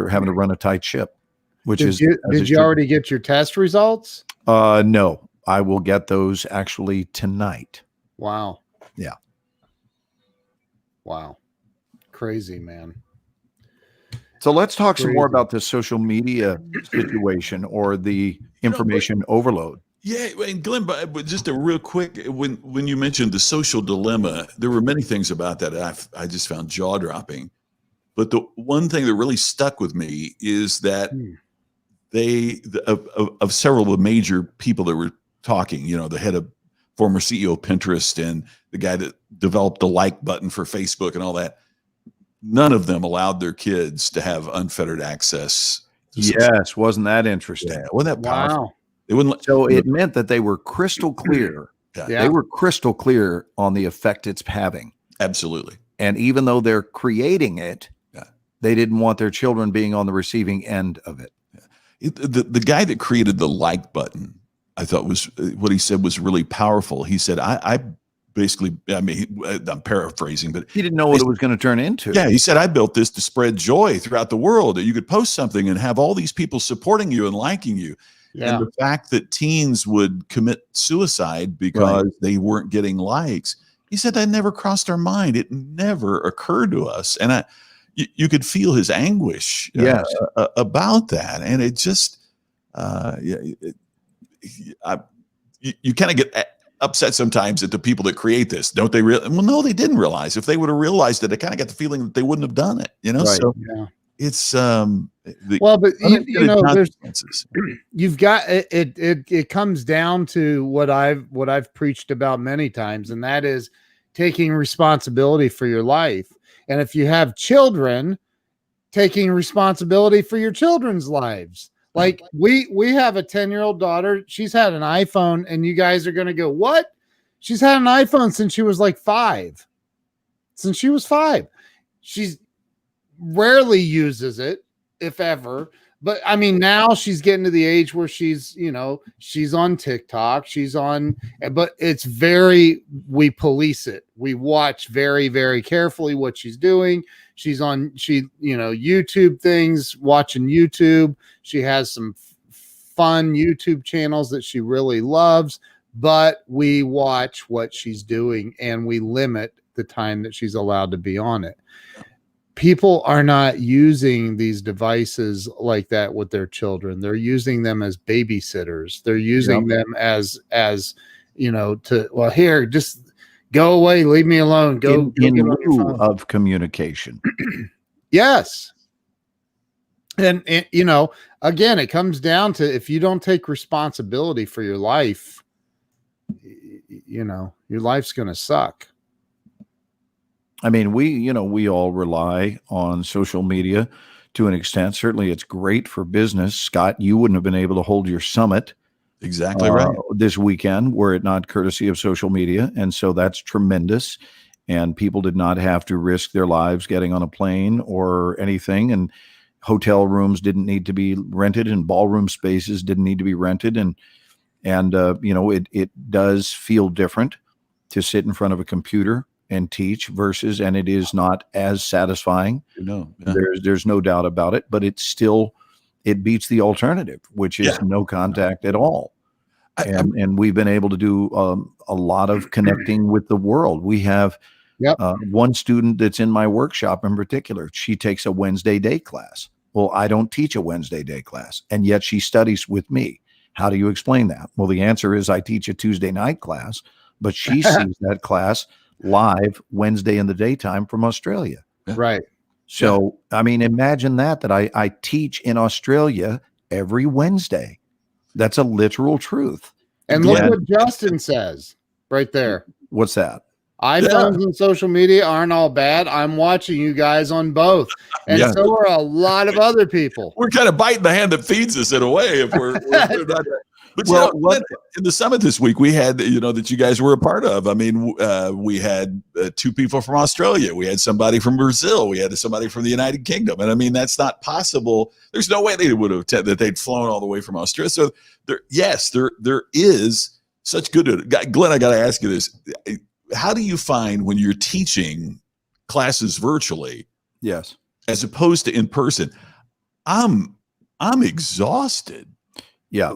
having to run a tight ship, which did is, you, as did it you should. already get your test results? No, I will get those actually tonight. Wow. Yeah. Wow. Crazy, man. So let's talk some more Crazy. about the social media situation or the information overload. Yeah, and Glenn, but just a real quick, when you mentioned the social dilemma, there were many things about that I just found jaw dropping. But the one thing that really stuck with me is that of several of the major people that were talking, the head of former CEO of Pinterest and the guy that developed the like button for Facebook and all that, none of them allowed their kids to have unfettered access. To social- Yes, wasn't that interesting? Yeah, wasn't that powerful? Wow. They wouldn't let, So it meant that they were crystal clear. Yeah. They were crystal clear on the effect it's having. absolutely. And even though they're creating it, Yeah. they didn't want their children being on the receiving end of it. The guy that created the like button, I thought was what he said was really powerful. He said, I basically, I'm paraphrasing, but He didn't know what it was going to turn into. yeah, he said, I built this to spread joy throughout the world. That you could post something and have all these people supporting you and liking you. Yeah. And the fact that teens would commit suicide because they weren't getting likes, he said that never crossed our mind. It never occurred to us. And you could feel his anguish Yes. about that. And it just, you kind of get upset sometimes at the people that create this. Don't they well, no, they didn't realize. If they would have realized it, I kind of got the feeling that they wouldn't have done it, Right. So Yeah. it's, Well, but unintended there's consequences. you've got it comes down to what I've preached about many times, and that is taking responsibility for your life. And if you have children, taking responsibility for your children's lives. Like we have a 10-year-old daughter. She's had an iPhone, and you guys are going to go, what? She's had an iPhone since she was like 5. since she was 5. She's rarely uses it, if ever. But I mean, now she's getting to the age where she's, she's on TikTok, but it's we police it. We watch very, very carefully what she's doing. She's on, YouTube things, watching YouTube. She has some fun YouTube channels that she really loves, but we watch what she's doing and we limit the time that she's allowed to be on it. People are not using these devices like that with their children. They're using them as babysitters. They're using them as here, just go away, leave me alone. Go in get on your lieu phone. of communication. Yes. And again, it comes down to, if you don't take responsibility for your life, your life's going to suck. I mean, we all rely on social media to an extent. Certainly it's great for business. Scott, you wouldn't have been able to hold your summit Exactly right. this weekend were it not courtesy of social media. And so that's tremendous. And people did not have to risk their lives getting on a plane or anything. And hotel rooms didn't need to be rented, and ballroom spaces didn't need to be rented. And it does feel different to sit in front of a computer and teach and it is not as satisfying. There's no doubt about it, but it beats the alternative, which is no contact at all. And we've been able to do a lot of connecting with the world. We have one student that's in my workshop in particular. She takes a Wednesday day class. Well, I don't teach a Wednesday day class, and yet she studies with me. How do you explain that? Well, the answer is I teach a Tuesday night class, but she sees that class live Wednesday in the daytime from Australia. Right. So, I mean, imagine that I teach in Australia every Wednesday. That's a literal truth. And look what Justin says right there. What's that? iPhones and social media aren't all bad. I'm watching you guys on both. And so are a lot of other people. We're kind of biting the hand that feeds us in a way if we're not. But in the summit this week, we had, that you guys were a part of. I mean, we had 2 people from Australia. We had somebody from Brazil. We had somebody from the United Kingdom. And I mean, that's not possible. There's no way they would have that they'd flown all the way from Australia. So there is such good. Glenn, I got to ask you this. How do you find when you're teaching classes virtually? Yes. As opposed to in person? I'm exhausted. Yeah,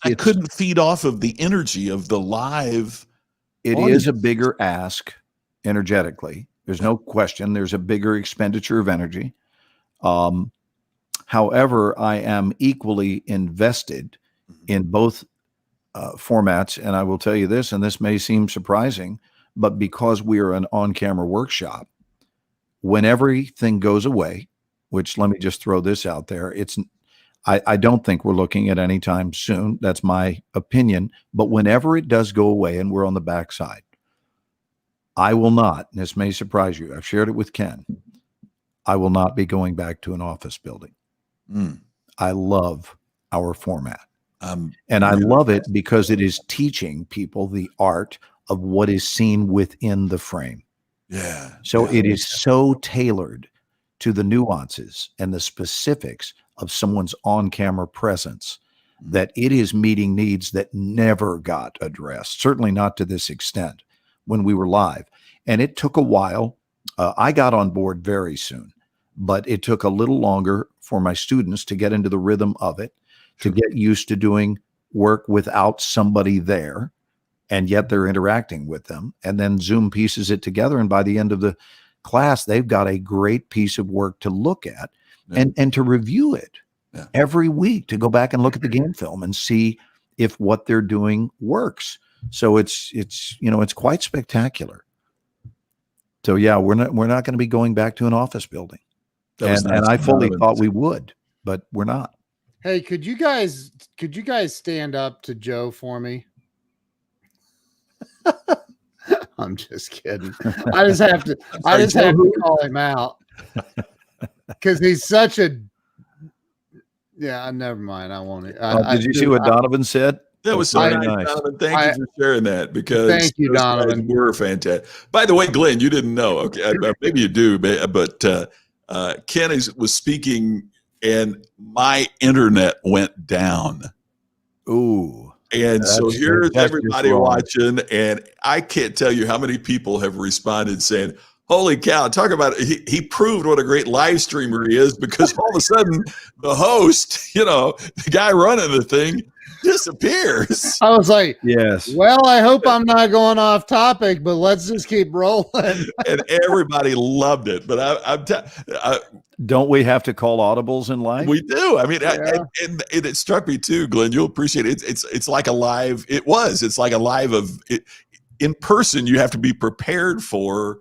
I couldn't feed off of the energy of the live. It is a bigger ask energetically. There's no question. There's a bigger expenditure of energy. However, I am equally invested in both formats. And I will tell you this, and this may seem surprising, but because we are an on-camera workshop, when everything goes away, which let me just throw this out there, I don't think we're looking at any time soon. That's my opinion. But whenever it does go away and we're on the backside, I will not, and this may surprise you, I've shared it with Ken, I will not be going back to an office building. I love our format. And I love it because it is teaching people the art of what is seen within the frame. Yeah. So it is so tailored to the nuances and the specifics of someone's on-camera presence that it is meeting needs that never got addressed, certainly not to this extent when we were live. And it took a while. I got on board very soon, but it took a little longer for my students to get into the rhythm of it, to get used to doing work without somebody there, and yet they're interacting with them. And then Zoom pieces it together, and by the end of the class, they've got a great piece of work to look at and to review it every week, to go back and look at the game film and see if what they're doing works. So it's quite spectacular. So yeah, we're not going to be going back to an office building. And I fully thought we would, but we're not. Hey, could you guys stand up to Joe for me? I'm just kidding. I just have to call him out because he's such a. Yeah, never mind. I won't. Did you see what Donovan said? That was so Very nice, nice. Donovan. Thank you for sharing that because Thank you, those guys Donovan. were fantastic. By the way, Glenn, you didn't know. Okay, maybe you do, but Ken was speaking, and my internet went down. Ooh. And so That's here's just everybody wrong. watching, and I can't tell you how many people have responded saying, "Holy cow! Talk about it. He proved what a great live streamer he is because all of a sudden the host, the guy running the thing, disappears." I was like, Yes. well, I hope I'm not going off topic, but let's just keep rolling. And everybody loved it. But Don't we have to call audibles in life? we do. I mean, Yeah. and it struck me too, Glenn. You'll appreciate it. It's like a live. It was. It's like a live of it in person. You have to be prepared for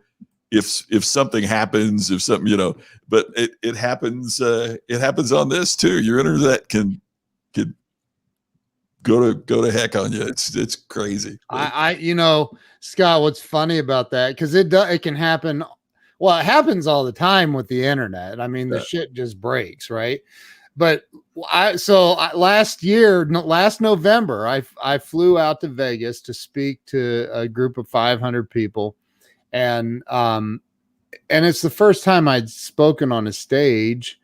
if something happens, if something But it happens. It happens on this too. Your internet can go to heck on you. It's crazy. Scott, what's funny about that? Because it can happen. Well, it happens all the time with the internet. I mean, the shit just breaks, right? But last November, I flew out to Vegas to speak to a group of 500 people, and it's the first time I'd spoken on a stage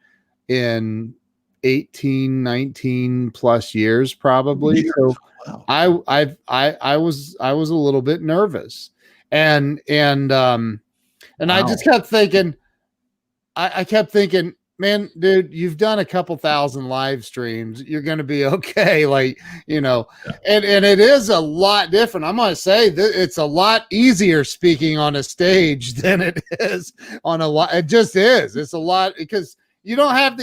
in 18, 19 plus years, probably. So Wow. I was a little bit nervous, and I just kept thinking, I kept thinking, man, dude, you've done a couple thousand live streams. You're going to be okay. And it is a lot different. I'm going to say that it's a lot easier speaking on a stage than it is on a lot. It just is. It's a lot because you don't have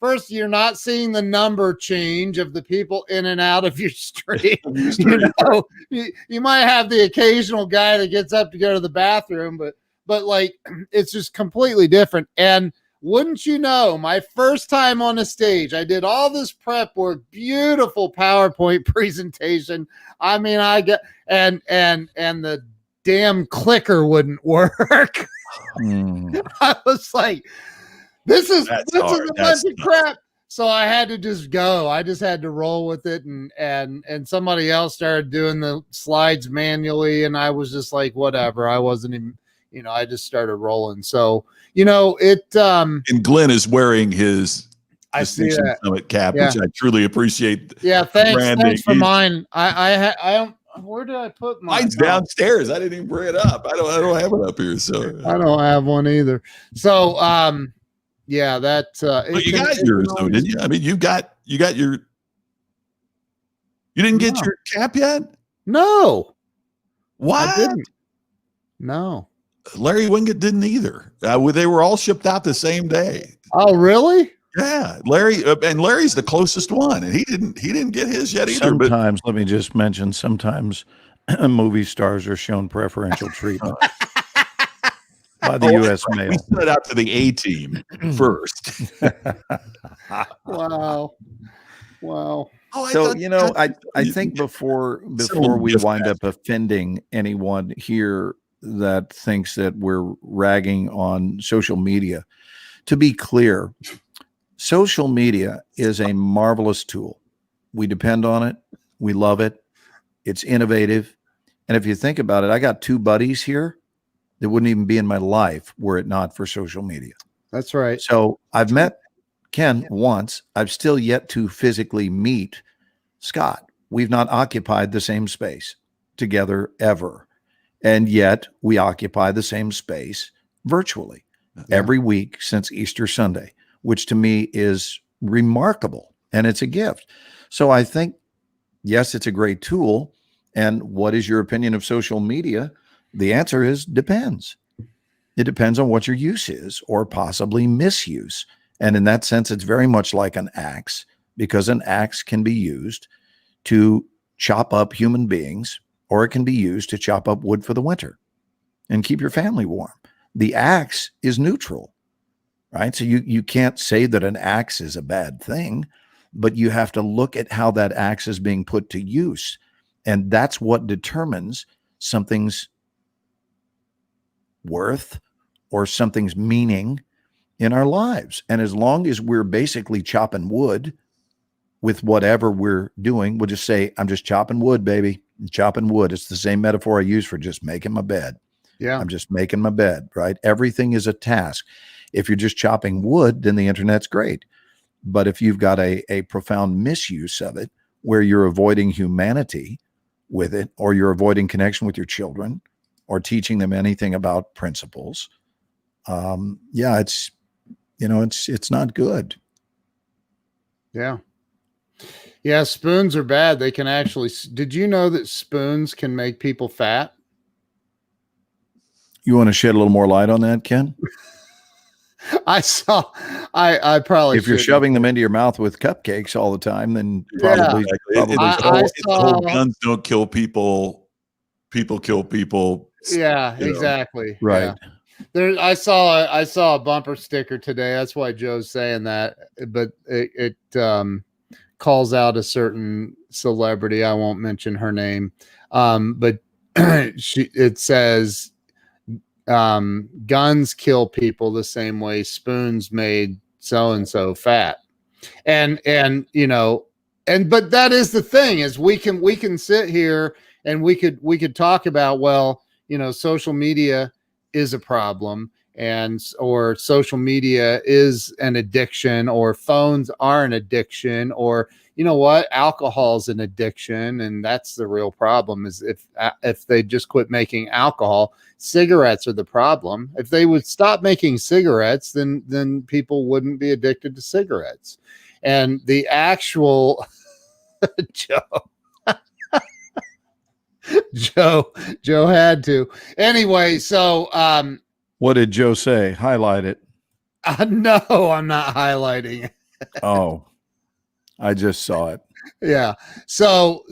first, you're not seeing the number change of the people in and out of your stream. You might have the occasional guy that gets up to go to the bathroom, but like it's just completely different. And wouldn't you know, my first time on a stage, I did all this prep work, beautiful PowerPoint presentation. I mean, and the damn clicker wouldn't work. I was like, this is a bunch of crap. So I had to just go. I just had to roll with it, and somebody else started doing the slides manually, and I was just like, whatever. I wasn't even, I just started rolling. So it. And Glenn is wearing his Distinction Summit cap, which I truly appreciate. Yeah, thanks for mine. I where did I put mine? Mine's downstairs. I didn't even bring it up. I don't have it up here, so I don't have one either. So yeah, that you got yours though, didn't you? I mean, you got your. You didn't get your cap yet? No. What? I didn't. No. Larry Wingate didn't either. They were all shipped out the same day. Oh, really? Yeah, Larry, and Larry's the closest one, and he didn't get his yet either. Sometimes, let me just mention, sometimes movie stars are shown preferential treatment by the U.S. mail. We sent it out to the A team first. Wow. So I think before we wind up offending anyone here that thinks that we're ragging on social media, to be clear, social media is a marvelous tool. We depend on it. We love it. It's innovative. And if you think about it, I got two buddies here that wouldn't even be in my life were it not for social media. That's right. So I've met Ken once. I've still yet to physically meet Scott. We've not occupied the same space together ever. And yet we occupy the same space virtually every week since Easter Sunday, which to me is remarkable. And it's a gift. So I think, yes, it's a great tool. And what is your opinion of social media? The answer is depends. It depends on what your use is or possibly misuse. And in that sense, it's very much like an axe, because an axe can be used to chop up human beings, or it can be used to chop up wood for the winter and keep your family warm. The axe is neutral, right? So you can't say that an axe is a bad thing, but you have to look at how that axe is being put to use. And that's what determines something's worth or something's meaning in our lives. And as long as we're basically chopping wood with whatever we're doing. We'll just say, I'm just chopping wood, baby. I'm chopping wood. It's the same metaphor I use for just making my bed. Yeah. I'm just making my bed, right? Everything is a task. If you're just chopping wood, then the internet's great. But if you've got a profound misuse of it, where you're avoiding humanity with it, or you're avoiding connection with your children, or teaching them anything about principles, it's not good. Yeah. Yeah. Spoons are bad. They can actually, did you know that spoons can make people fat? You want to shed a little more light on that, Ken? I probably, If you're shouldn't. shoving them into your mouth with cupcakes all the time, then probably, Exactly. It's the whole saw- guns don't kill people. People kill people. Yeah, you know. exactly. right. Yeah. I saw a bumper sticker today. That's why Joe's saying that, but it calls out a certain celebrity. I won't mention her name. But it says, guns kill people the same way spoons made so-and-so fat. And but that is the thing, is we can sit here and we could talk about, well, social media is a problem, or social media is an addiction, or phones are an addiction, or alcohol is an addiction. And that's the real problem, is if they just quit making alcohol. Cigarettes are the problem. If they would stop making cigarettes, then people wouldn't be addicted to cigarettes. And the actual Joe had to. Anyway, so What did Joe say? Highlight it. no, I'm not highlighting it. Oh, I just saw it. Yeah. So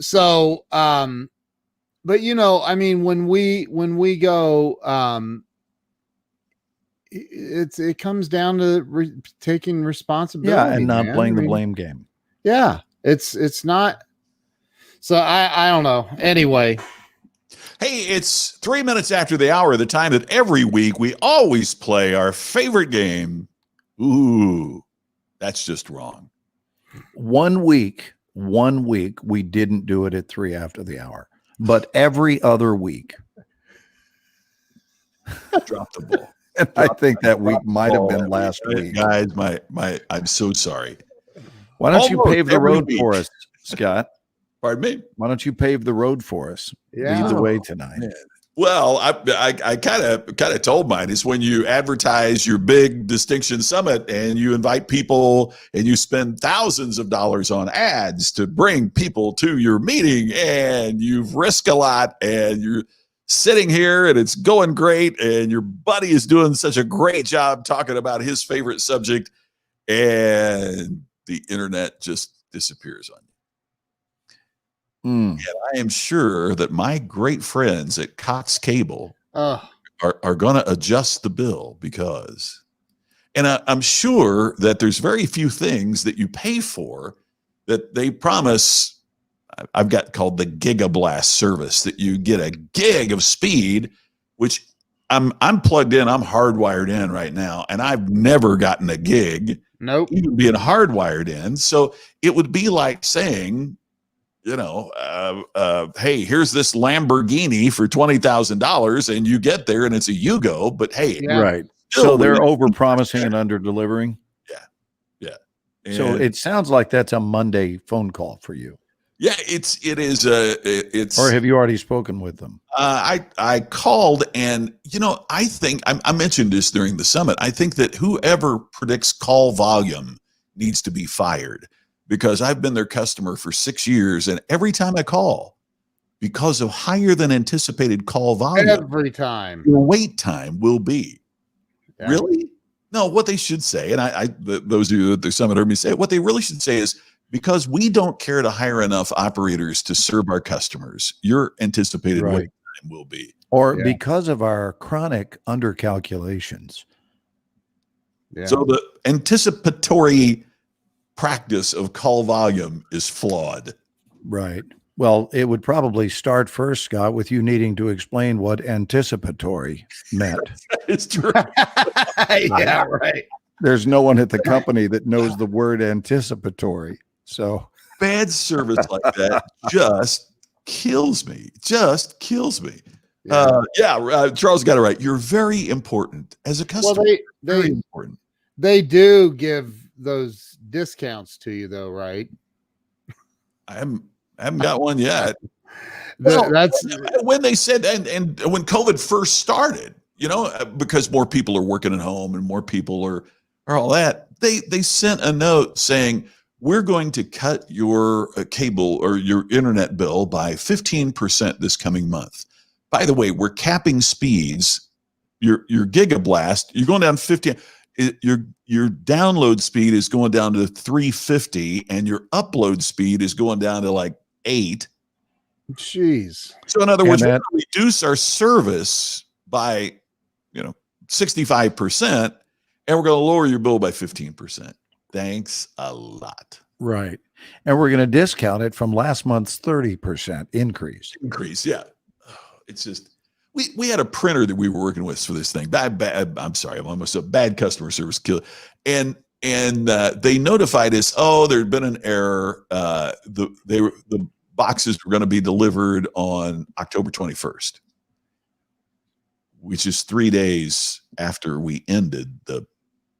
but I mean, when we go, it comes down to taking responsibility. Yeah, and not man. playing the I mean, blame game. Yeah, it's not. So I don't know. Anyway, Hey, it's 3 minutes after the hour, the time that every week we always play our favorite game. Ooh, that's just wrong. 1 week we didn't do it at 3 after the hour, but every other week. Drop the ball. And I think that week might have been last week. Guys, I'm so sorry. Why don't you Almost pave the every road week. for us, Scott? Pardon me? Why don't you pave the road for us? yeah. Lead the way tonight. Yeah. Well, I kind of told mine. It's when you advertise your big Distinction Summit and you invite people and you spend thousands of dollars on ads to bring people to your meeting, and you've risked a lot, and you're sitting here and it's going great, and your buddy is doing such a great job talking about his favorite subject, and the internet just disappears on you. Mm. And I am sure that my great friends at Cox Cable Oh, are going to adjust the bill, because, and I'm sure that there's very few things that you pay for that they promise. I've got called the Gigablast service, that you get a gig of speed, which I'm plugged in. I'm hardwired in right now, and I've never gotten a gig, nope. even being hardwired in. So it would be like saying, hey, here's this Lamborghini for $20,000, and you get there and it's a Yugo, but hey, Yeah. Right. still So they're with- over promising and under delivering. So and- it sounds like that's a Monday phone call for you. yeah, it's Or have you already spoken with them? I called, and I think I mentioned this during the summit. I think that whoever predicts call volume needs to be fired, because I've been their customer for 6 years, and every time I call, because of higher than anticipated call volume, Every time. your wait time will be Yeah. really. No, what they should say, and those of you at the summit heard me say it, what they really should say is, because we don't care to hire enough operators to serve our customers, your anticipated Right. wait time will be. Or Yeah. because of our chronic undercalculations. Yeah. So the anticipatory practice of call volume is flawed. Right. Well, it would probably start first, Scott, with you needing to explain what anticipatory meant. It's true. yeah, right. There's no one at the company that knows the word anticipatory. So Bad service like that just kills me. Just kills me. Charles got it right. You're very important as a customer. Well, very important. they do give those discounts to you, though, right? I haven't got one yet. That's when they said, and when COVID first started, because more people are working at home and more people are all that, they sent a note saying, we're going to cut your cable or your internet bill by 15% this coming month. By the way, we're capping speeds. Your gigablast, you're going down 50. Your download speed is going down to 350, and your upload speed is going down to like 8. Jeez. So in other words, we're going to reduce our service by 65%, and we're going to lower your bill by 15%. Thanks a lot. Right. And we're going to discount it from last month's 30% increase. Yeah. It's just, we had a printer that we were working with for this thing. I'm sorry, I'm almost a bad customer service killer. And they notified us, there'd been an error. The boxes were going to be delivered on October 21st, which is 3 days after we ended the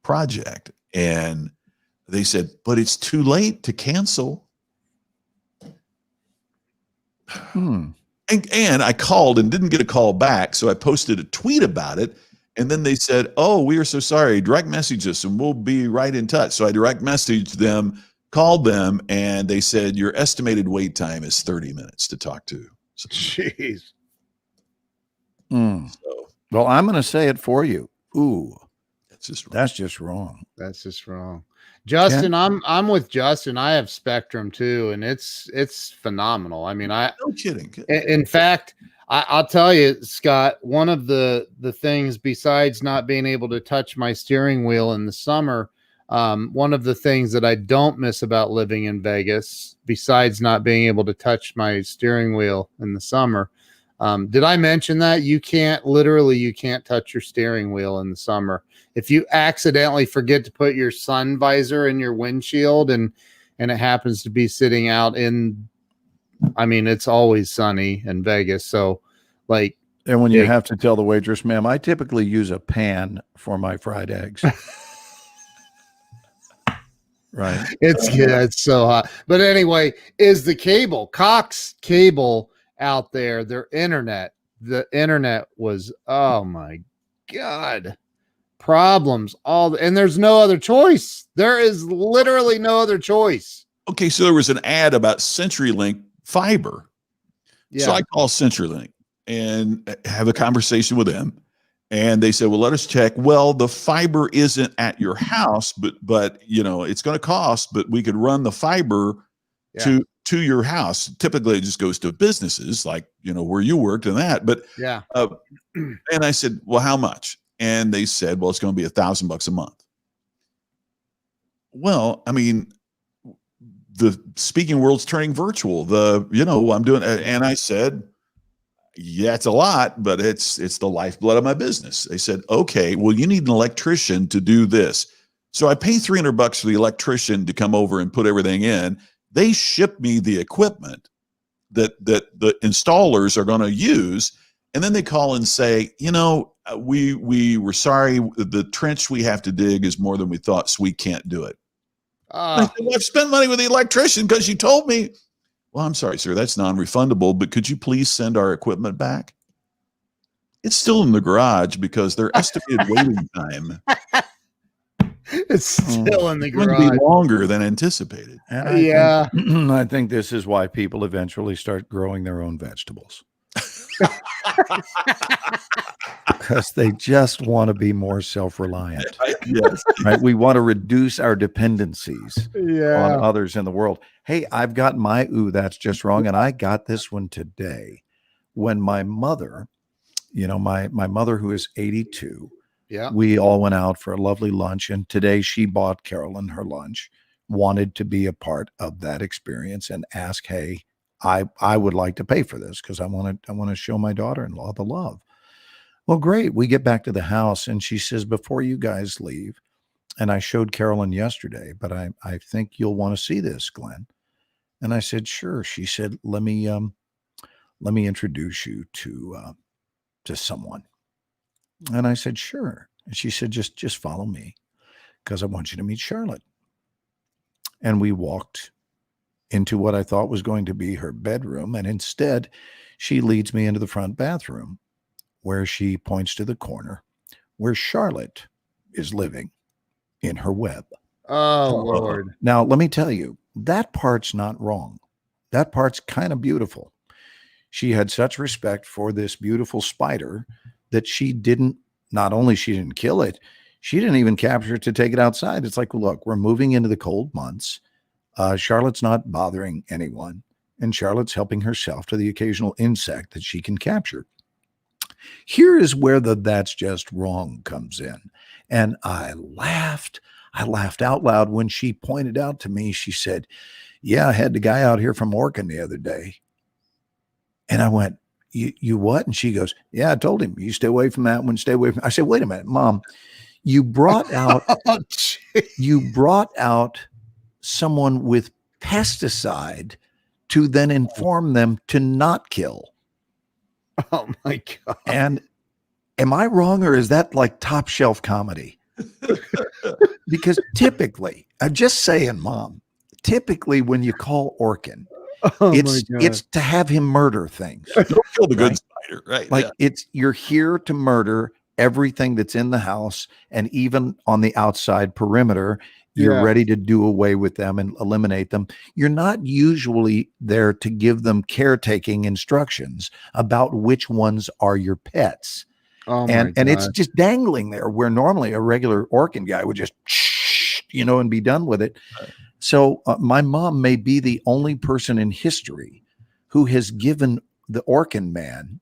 project. And they said, but it's too late to cancel. And I called and didn't get a call back. So I posted a tweet about it. And then they said, we are so sorry. Direct message us and we'll be right in touch. So I direct messaged them, called them, and they said, your estimated wait time is 30 minutes to talk to. So, jeez. Well, I'm going to say it for you. Ooh, that's just wrong. That's just wrong. Justin, I'm with Justin. I have Spectrum too, and it's phenomenal. I mean, no kidding. In fact, I'll tell you, Scott, one of the things besides not being able to touch my steering wheel in the summer, one of the things that I don't miss about living in Vegas, besides not being able to touch my steering wheel in the summer, did I mention that you can't touch your steering wheel in the summer? If you accidentally forget to put your sun visor in your windshield and it happens to be sitting out it's always sunny in Vegas. So and when you have to tell the waitress, ma'am, I typically use a pan for my fried eggs. Right. It's so hot. But anyway, is the cable, Cox Cable out there, the internet was, oh my God, problems. And there's no other choice. There is literally no other choice. Okay. So there was an ad about CenturyLink fiber. Yeah. So I call CenturyLink and have a conversation with them. And they said, well, let us check. Well, the fiber isn't at your house, but it's going to cost, but we could run the fiber to your house. Typically it just goes to businesses like, where you worked and that, but and I said, well, how much? And they said, well, it's going to be $1,000 a month. Well, I mean, the speaking world's turning virtual. I'm doing, and I said, yeah, it's a lot, but it's the lifeblood of my business. They said, okay, well, you need an electrician to do this. So I pay $300 for the electrician to come over and put everything in. They ship me the equipment that the installers are going to use. And then they call and say, we were sorry. The trench we have to dig is more than we thought, so we can't do it. I said, well, I've spent money with the electrician because you told me. Well, I'm sorry, sir, that's non-refundable, but could you please send our equipment back? It's still in the garage because their estimated waiting time it's still in the garage. Going to be longer than anticipated. And I think this is why people eventually start growing their own vegetables. Because they just want to be more self-reliant. Yes. Right? We want to reduce our dependencies on others in the world. Hey, I've got my that's just wrong. And I got this one today when my mother, my mother who is 82, we all went out for a lovely lunch. And today she bought Carolyn her lunch, wanted to be a part of that experience and ask, hey, I would like to pay for this because I want to show my daughter-in-law the love. Well, great. We get back to the house and she says, before you guys leave, and I showed Carolyn yesterday, but I think you'll want to see this, Glenn. And I said, sure. She said, let me introduce you to someone. And I said, sure. And she said, just follow me because I want you to meet Charlotte. And we walked into what I thought was going to be her bedroom. And instead, she leads me into the front bathroom where she points to the corner where Charlotte is living in her web. Oh, Lord. Now, let me tell you, that part's not wrong. That part's kind of beautiful. She had such respect for this beautiful spider that she didn't kill it, she didn't even capture it to take it outside. It's like, look, we're moving into the cold months. Charlotte's not bothering anyone, and Charlotte's helping herself to the occasional insect that she can capture. Here is where the that's just wrong comes in. And I laughed out loud when she pointed out to me, she said, yeah, I had the guy out here from Orkin the other day. And I went, you what? And she goes, yeah, I told him, you stay away from that one, stay away from. I said, wait a minute, Mom, you brought out, someone with pesticide to then inform them to not kill. Oh my God. And am I wrong, or is that like top shelf comedy? Because typically, I'm just saying, Mom, typically when you call Orkin, it's to have him murder things. Don't kill the good spider, right? Like you're here to murder everything that's in the house, and even on the outside perimeter, you're ready to do away with them and eliminate them. You're not usually there to give them caretaking instructions about which ones are your pets. Oh and it's just dangling there where normally a regular Orkin guy would just, and be done with it. So my mom may be the only person in history who has given the Orkin man.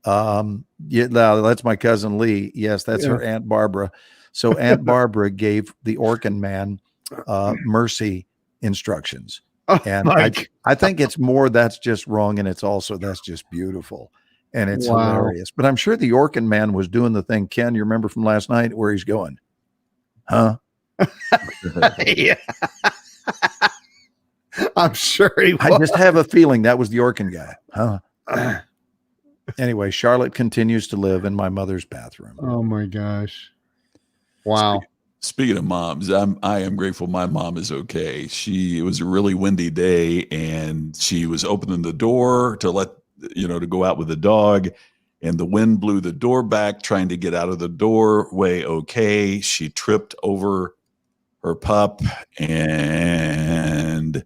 That's my cousin Lee. Yes, that's her Aunt Barbara. So Aunt Barbara gave the Orkin man mercy instructions. And I think it's more that's just wrong, and it's also that's just beautiful. And it's hilarious. But I'm sure the Orkin man was doing the thing, Ken, you remember from last night, where he's going, huh? Yeah. I'm sure he was. I just have a feeling that was the Orkin guy, huh? Anyway, Charlotte continues to live in my mother's bathroom. Oh my gosh. Wow. Speaking of moms, I am grateful my mom is okay. It was a really windy day, and she was opening the door to to go out with the dog, and the wind blew the door back, trying to get out of the doorway. Okay. She tripped over her pup, and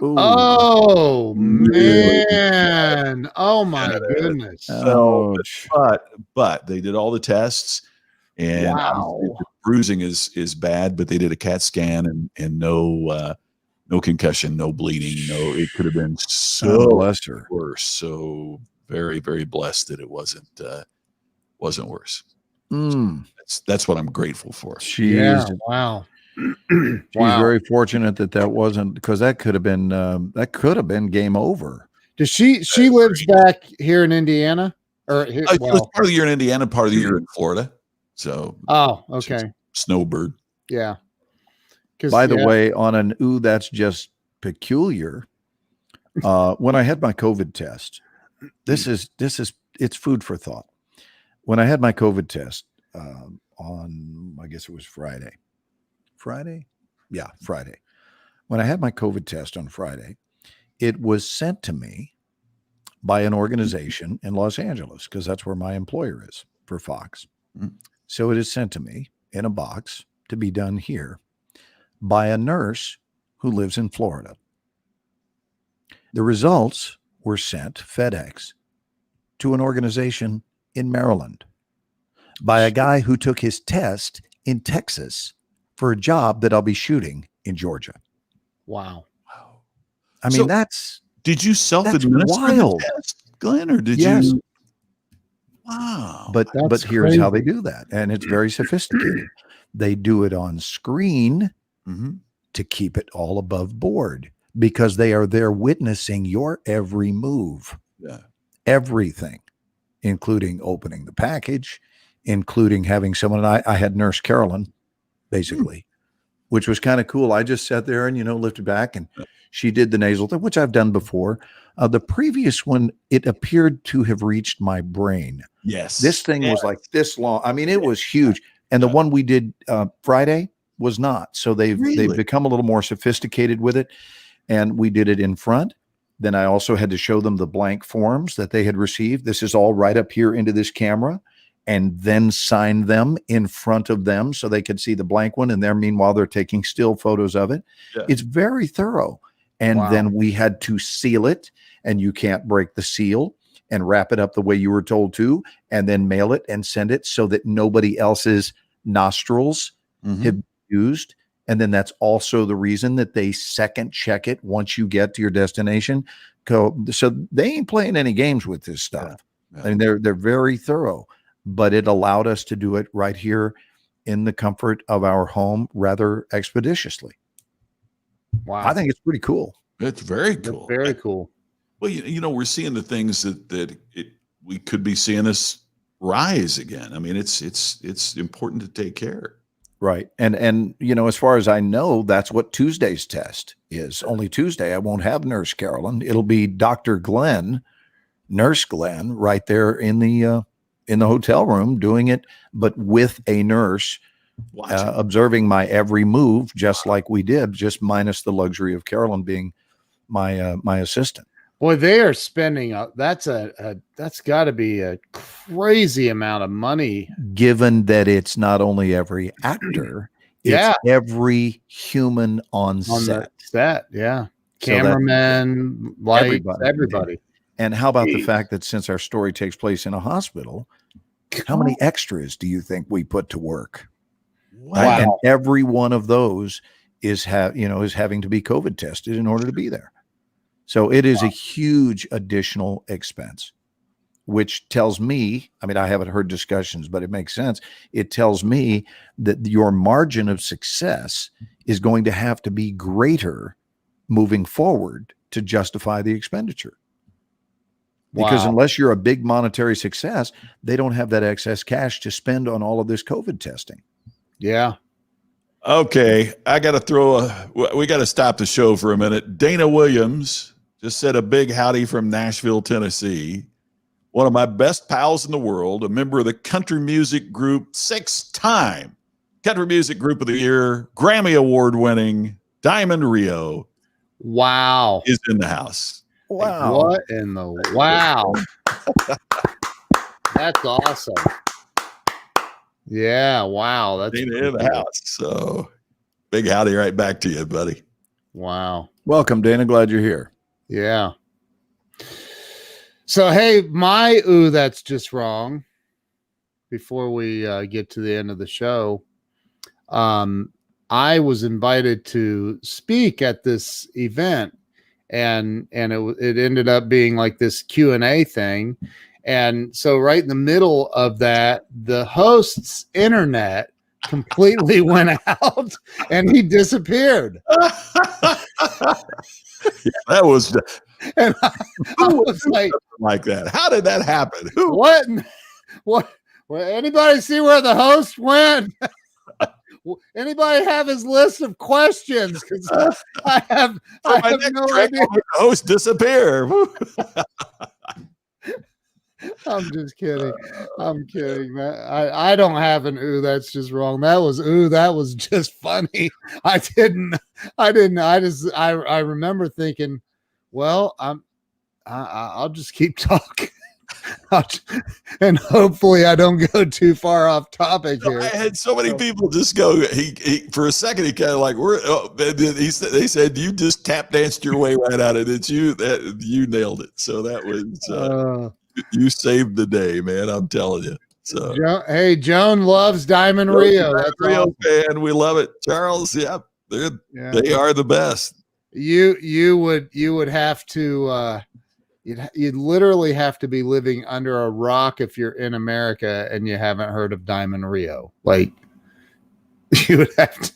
oh man. Oh my goodness. But they did all the tests, and obviously the bruising is bad, but they did a CAT scan and no concussion, no bleeding. No, it could have been so worse. So very, very blessed that it wasn't worse. That's what I'm grateful for. Wow. She's very fortunate that wasn't, because that could have been game over. Does she lives back here in Indiana, or here, part of the year in Indiana, part of the year in Florida. So okay, snowbird. Yeah. By the way, on an that's just peculiar. When I had my COVID test, this is it's food for thought. When I had my COVID test on, I guess it was Friday. Yeah, Friday. When I had my COVID test on Friday, it was sent to me by an organization in Los Angeles, because that's where my employer is for Fox. So it is sent to me in a box to be done here by a nurse who lives in Florida. The results were sent FedEx to an organization in Maryland by a guy who took his test in Texas for a job that I'll be shooting in Georgia. Wow. I mean, did you self-administer the test, Glenn, or did you? Wow. But here's how they do that. And it's very sophisticated. They do it on screen to keep it all above board, because they are there witnessing your every move. Yeah. Everything, including opening the package, including having someone, I had Nurse Carolyn, basically, which was kind of cool. I just sat there and, lifted back, and She did the nasal thing, which I've done before. The previous one, it appeared to have reached my brain. Yes. This thing was like this long. I mean, it was huge. And the one we did Friday was not. So they've become a little more sophisticated with it. And we did it in front. Then I also had to show them the blank forms that they had received. This is all right up here into this camera, and then sign them in front of them so they could see the blank one. And there, meanwhile, they're taking still photos of it. Yeah. It's very thorough. And then we had to seal it, and you can't break the seal, and wrap it up the way you were told to, and then mail it and send it so that nobody else's nostrils have been used. And then that's also the reason that they second check it once you get to your destination. So they ain't playing any games with this stuff. Yeah. I mean, they're very thorough, but it allowed us to do it right here in the comfort of our home rather expeditiously. Wow. I think it's pretty cool. It's very cool. Very cool. Well, you know, we're seeing the things that we could be seeing this rise again. I mean, it's important to take care. Right. And you know, as far as I know, that's what Tuesday's test is. Only Tuesday I won't have Nurse Carolyn. It'll be Dr. Glenn, Nurse Glenn, right there in the hotel room doing it, but with a nurse observing my every move, just like we did, just minus the luxury of Carolyn being my assistant. Boy, they are spending that's got to be a crazy amount of money. Given that it's not only every actor, it's every human on set. The set, yeah. Cameramen, lights, everybody. And how about the fact that since our story takes place in a hospital, how many extras do you think we put to work? Wow. And every one of those is having to be COVID tested in order to be there. So it is a huge additional expense, which tells me, I mean, I haven't heard discussions, but it makes sense. It tells me that your margin of success is going to have to be greater moving forward to justify the expenditure. Because unless you're a big monetary success, they don't have that excess cash to spend on all of this COVID testing. Yeah. Okay, I got to we got to stop the show for a minute. Dana Williams just said a big howdy from Nashville, Tennessee. One of my best pals in the world, a member of the country music group, 6-time country music group of the year, Grammy Award winning Diamond Rio. Wow. Is in the house. Wow. What in the wow. That's awesome. Yeah, wow. That's Dana in the house. So big howdy right back to you, buddy. Wow. Welcome, Dana. Glad you're here. Yeah. So, hey, my ooh, that's just wrong. Before we get to the end of the show, I was invited to speak at this event, and it ended up being like this Q&A thing. And so right in the middle of that, the host's internet completely went out and he disappeared. That was, and I was like that. How did that happen? What? Well, anybody see where the host went? Anybody have his list of questions? Because I have no idea. The host disappear. I'm just kidding. I'm kidding. I don't have an ooh, that's just wrong. That was just funny. I remember thinking, well, I'll just keep talking. And hopefully I don't go too far off topic here. I had so many people just go. He for a second he kind of like they said you just tap danced your way right out of it. You nailed it. So that was you saved the day, man. I'm telling you. So hey, Joan loves Diamond Rio. That's Rio fan. We love it, Charles. Yeah, they are the best. You would have to. You'd literally have to be living under a rock if you're in America and you haven't heard of Diamond Rio. Like, you would have to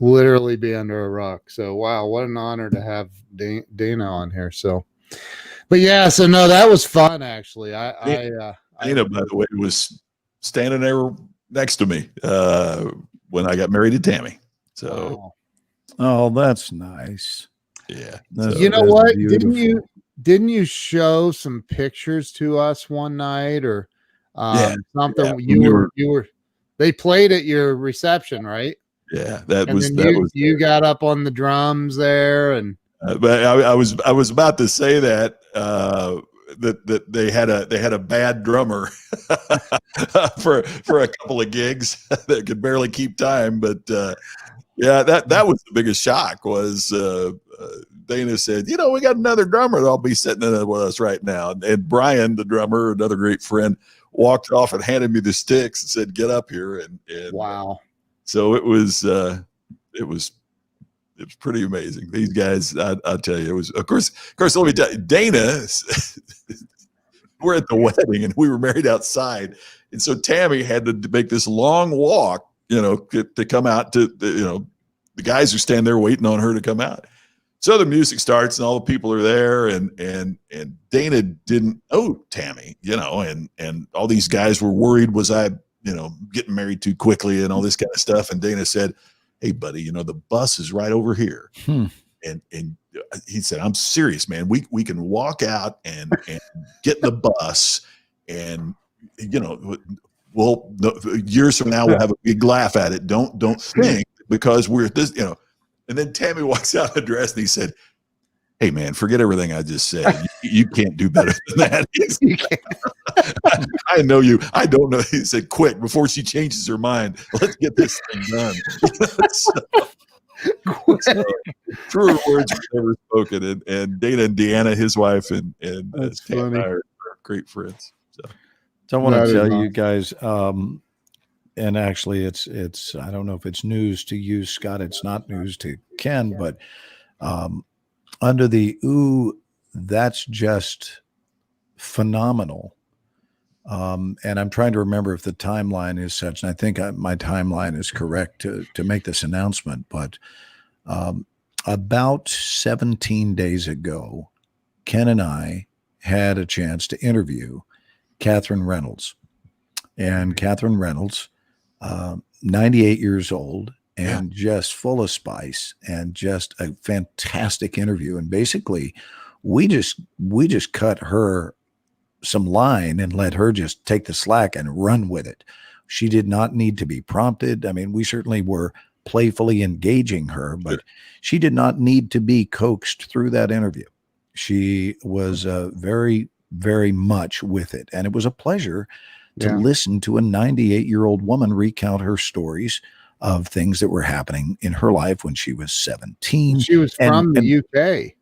literally be under a rock. So, wow, what an honor to have Dana on here. So, but yeah, so no, that was fun actually. Dana, by the way, was standing there next to me when I got married to Tammy. So, oh, that's nice. Yeah. That's- You know that's what? beautiful. Didn't you show some pictures to us one night or Yeah, something? yeah, You were they played at your reception, right? Yeah, And then you got up on the drums there and but I was about to say that that they had a bad drummer for a couple of gigs that could barely keep time. But yeah, that was the biggest shock was Dana said, you know, we got another drummer that'll be sitting in it with us right now. And Brian, the drummer, another great friend, walked off and handed me the sticks and said, get up here. And wow. so it was pretty amazing. These guys, I'll tell you, it was, of course, let me tell you, Dana, we're at the wedding and we were married outside. And so Tammy had to make this long walk, you know, to come out to, you know, the guys are standing there waiting on her to come out. So the music starts and all the people are there and Dana didn't know Tammy, you know, and all these guys were worried, was I, you know, getting married too quickly and all this kind of stuff. And Dana said, hey buddy, you know, the bus is right over here. And he said, I'm serious, man. We can walk out and get the bus and, you know, well, years from now, we'll have a big laugh at it. Don't think because we're this, you know. And then Tammy walks out of the dress and he said, hey man, forget everything I just said. You can't do better than that. I know you. I don't know. He said, quick, before she changes her mind, let's get this thing done. So, truer words were never spoken. And Dana and Deanna, his wife, and Tam and I are great friends. So I want to tell you guys, and actually it's I don't know if it's news to you, Scott. It's not news to Ken, but under the ooh, that's just phenomenal. And I'm trying to remember if the timeline is such, and I think my timeline is correct to make this announcement, but about 17 days ago, Ken and I had a chance to interview Catherine Reynolds. And Catherine Reynolds, 98 years old and just full of spice and just a fantastic interview. And basically we just cut her some line and let her just take the slack and run with it. She did not need to be prompted. I mean, we certainly were playfully engaging her, but she did not need to be coaxed through that interview. She was very, very much with it. And it was a pleasure to listen to a 98-year-old woman recount her stories of things that were happening in her life when she was 17. She was from the UK.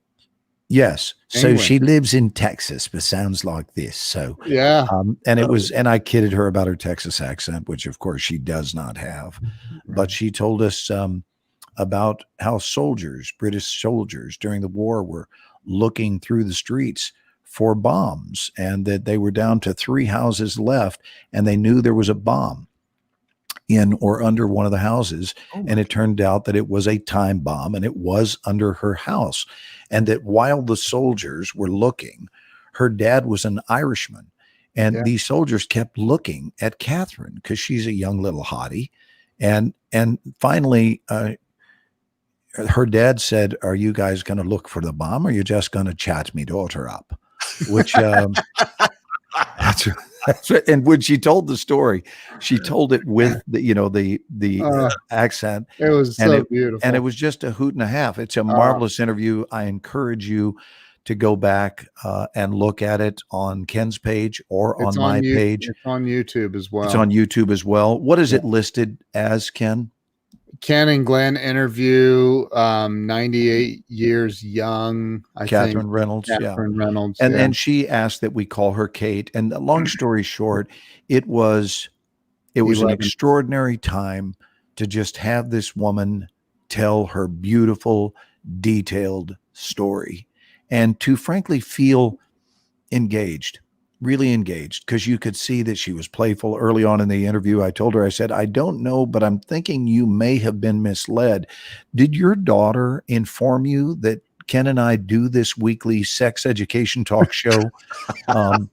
Yes. England. So she lives in Texas, but sounds like this. So yeah. And it was, and I kidded her about her Texas accent, which of course she does not have, but she told us about how soldiers, British soldiers during the war were looking through the streets for bombs and that they were down to 3 houses left and they knew there was a bomb in or under one of the houses. And it turned out that it was a time bomb and it was under her house. And that while the soldiers were looking, her dad was an Irishman. And these soldiers kept looking at Catherine because she's a young little hottie. And finally, her dad said, are you guys going to look for the bomb or are you just going to chat me daughter up? Which, that's right. And when she told the story, she told it with the, you know, the accent. It was so beautiful. And it was just a hoot and a half. It's a marvelous interview. I encourage you to go back and look at it on Ken's page or on my page. It's on YouTube as well. It's on YouTube as well. What is it listed as, Ken? Ken and Glenn interview, 98 years young. Catherine Reynolds. Catherine Reynolds. And then she asked that we call her Kate. And long story short, it was an extraordinary time to just have this woman tell her beautiful, detailed story and to frankly feel engaged. Really engaged, because you could see that she was playful early on in the interview. I told her, I said, I don't know, but I'm thinking you may have been misled. Did your daughter inform you that Ken and I do this weekly sex education talk show? And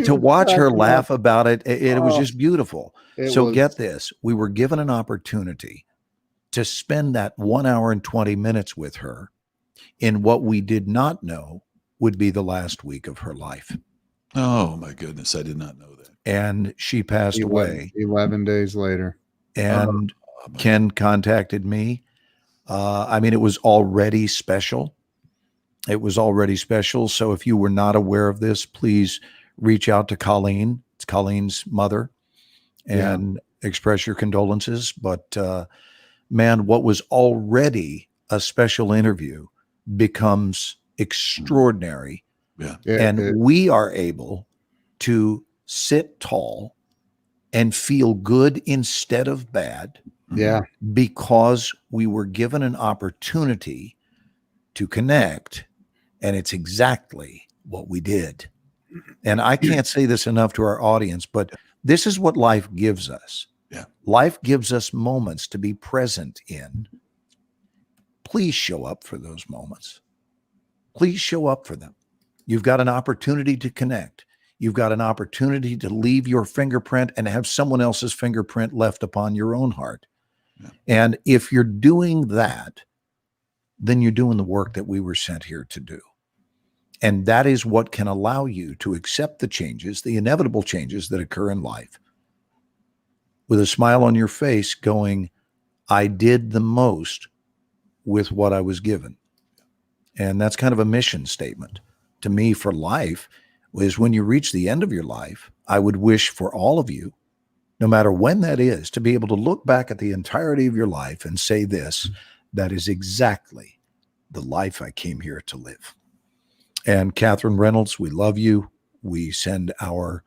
to watch her laugh about it, it was just beautiful. So get this, we were given an opportunity to spend that 1 hour and 20 minutes with her in what we did not know would be the last week of her life. Oh my goodness, I did not know that. And she passed away. 11 days later. And Oh, my Ken contacted me. I mean, it was already special. It was already special. So if you were not aware of this, please reach out to Colleen. It's Colleen's mother, and express your condolences. But man, what was already a special interview becomes extraordinary. Yeah. And we are able to sit tall and feel good instead of bad yeah. because we were given an opportunity to connect. And it's exactly what we did. And I can't say this enough to our audience, but this is what life gives us. Yeah. Life gives us moments to be present in. Please show up for those moments. Please show up for them. You've got an opportunity to connect. You've got an opportunity to leave your fingerprint and have someone else's fingerprint left upon your own heart. Yeah. And if you're doing that, then you're doing the work that we were sent here to do. And that is what can allow you to accept the changes, the inevitable changes that occur in life, with a smile on your face going, I did the most with what I was given. And that's kind of a mission statement to me for life, is when you reach the end of your life, I would wish for all of you, no matter when that is, to be able to look back at the entirety of your life and say this, that is exactly the life I came here to live. And Catherine Reynolds, we love you. We send our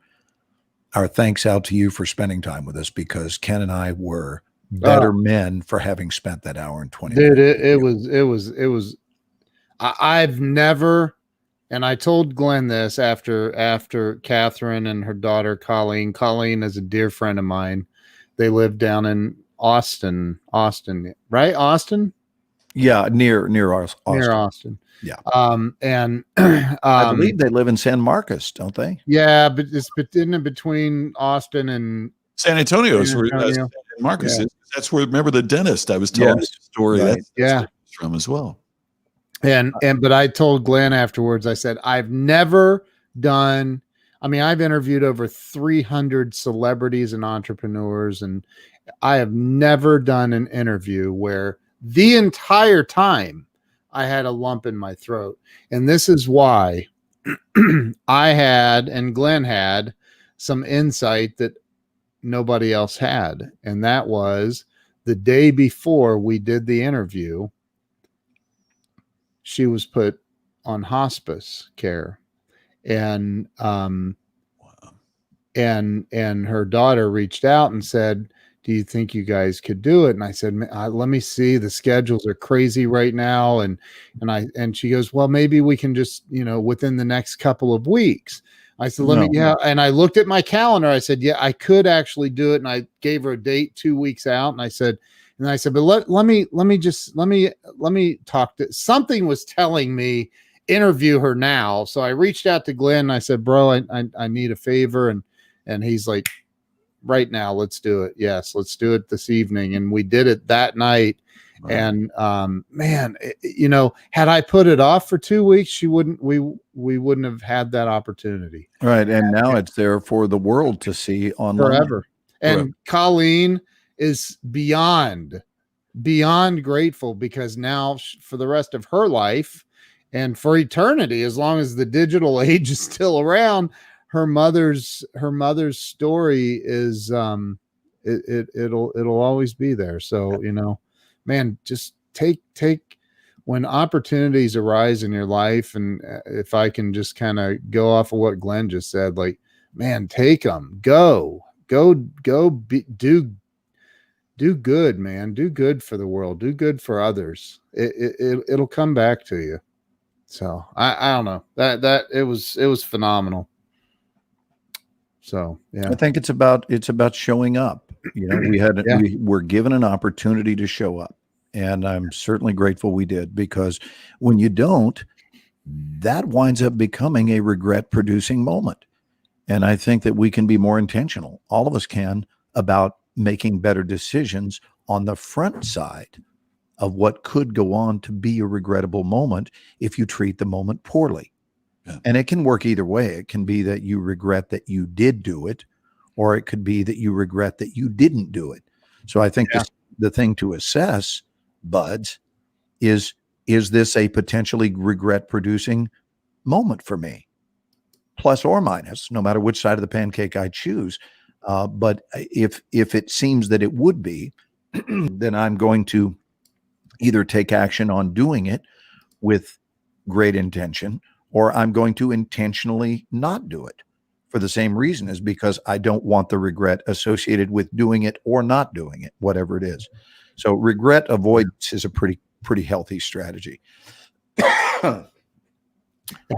thanks out to you for spending time with us, because Ken and I were better men for having spent that hour and 20 Dude, minutes. it was, I've never, and I told Glenn this after Catherine and her daughter, Colleen. Colleen is a dear friend of mine. They live down in Austin, right? Austin? Yeah, near Austin. Near Austin. Yeah. And I believe they live in San Marcos, don't they? yeah, but it's in between Austin and San Antonio is where San Antonio. Marcus Yeah. is. That's where, remember the dentist I was telling Yes. the story. Right. That's Yeah. where it's from as well. But I told Glenn afterwards, I said, I've never done, I mean, I've interviewed over 300 celebrities and entrepreneurs, and I have never done an interview where the entire time I had a lump in my throat. And this is why I had, and Glenn had, some insight that nobody else had. And that was the day before we did the interview, she was put on hospice care, and and her daughter reached out and said, do you think you guys could do it? And I said, let me see, the schedules are crazy right now. And she goes, well, maybe we can just, within the next couple of weeks. I said, yeah. And I looked at my calendar. I said, yeah, I could actually do it. And I gave her a date 2 weeks out. And I said, but let me talk to, something was telling me interview her now. So I reached out to Glenn and I said, bro, I need a favor. And he's like, right now, let's do it. Yes, let's do it this evening. And we did it that night. Wow. And man, had I put it off for 2 weeks, we wouldn't have had that opportunity. Right. And now it's there for the world to see online. Forever. And Colleen is beyond grateful, because now for the rest of her life and for eternity, as long as the digital age is still around, her mother's story is it'll always be there. So, man, just take when opportunities arise in your life. And if I can just kind of go off of what Glenn just said, like, man, take them, go do good, man. Do good for the world. Do good for others. It'll come back to you. So I don't know, that it was phenomenal. So, yeah, I think it's about showing up. We were given an opportunity to show up, and I'm certainly grateful we did, because when you don't, that winds up becoming a regret producing moment. And I think that we can be more intentional. All of us can, about making better decisions on the front side of what could go on to be a regrettable moment if you treat the moment poorly. Yeah. And it can work either way. It can be that you regret that you did do it, or it could be that you regret that you didn't do it. So I think the thing to assess, buds, is this a potentially regret producing moment for me? Plus or minus, no matter which side of the pancake I choose. But if it seems that it would be, then I'm going to either take action on doing it with great intention, or I'm going to intentionally not do it for the same reason, is because I don't want the regret associated with doing it or not doing it, whatever it is. So regret avoidance is a pretty healthy strategy.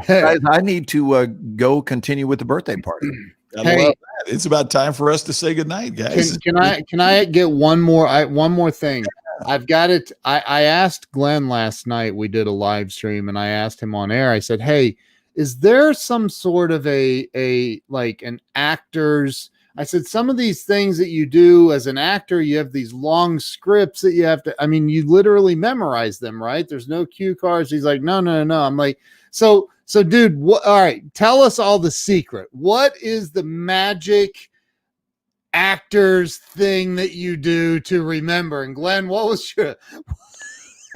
Guys, I need to go continue with the birthday party. I love that. It's about time for us to say goodnight, guys. Can I get one more thing? I've got it. I asked Glenn last night. We did a live stream, and I asked him on air. I said, "Hey, is there some sort of a like an actor's?" I said, "Some of these things that you do as an actor, you have these long scripts that you have to. I mean, you literally memorize them, right? There's no cue cards." He's like, "No." I'm like, So, dude, all right, tell us all the secret. What is the magic actor's thing that you do to remember? And Glenn, what was your?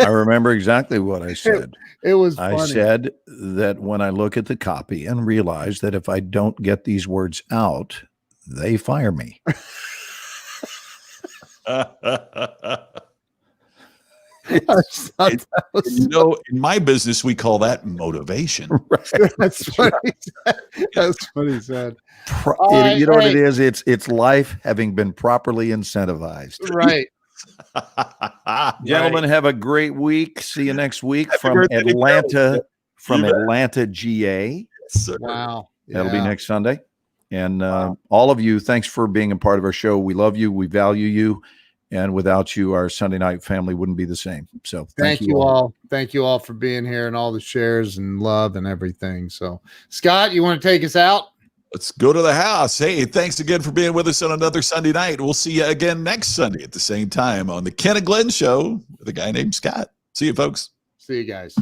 I remember exactly what I said. It was funny. I said that when I look at the copy and realize that if I don't get these words out, they fire me. In my business, we call that motivation. Right. That's what he said. That's what he said. You know what it is? It's life having been properly incentivized. Right. Gentlemen, have a great week. See you next week from Atlanta, GA. Wow. That'll be next Sunday. And all of you, thanks for being a part of our show. We love you. We value you. And without you, our Sunday night family wouldn't be the same. So thank you all. Thank you all for being here and all the shares and love and everything. So, Scott, you want to take us out? Let's go to the house. Hey, thanks again for being with us on another Sunday night. We'll see you again next Sunday at the same time on the Ken and Glenn Show with a guy named Scott. See you, folks. See you guys.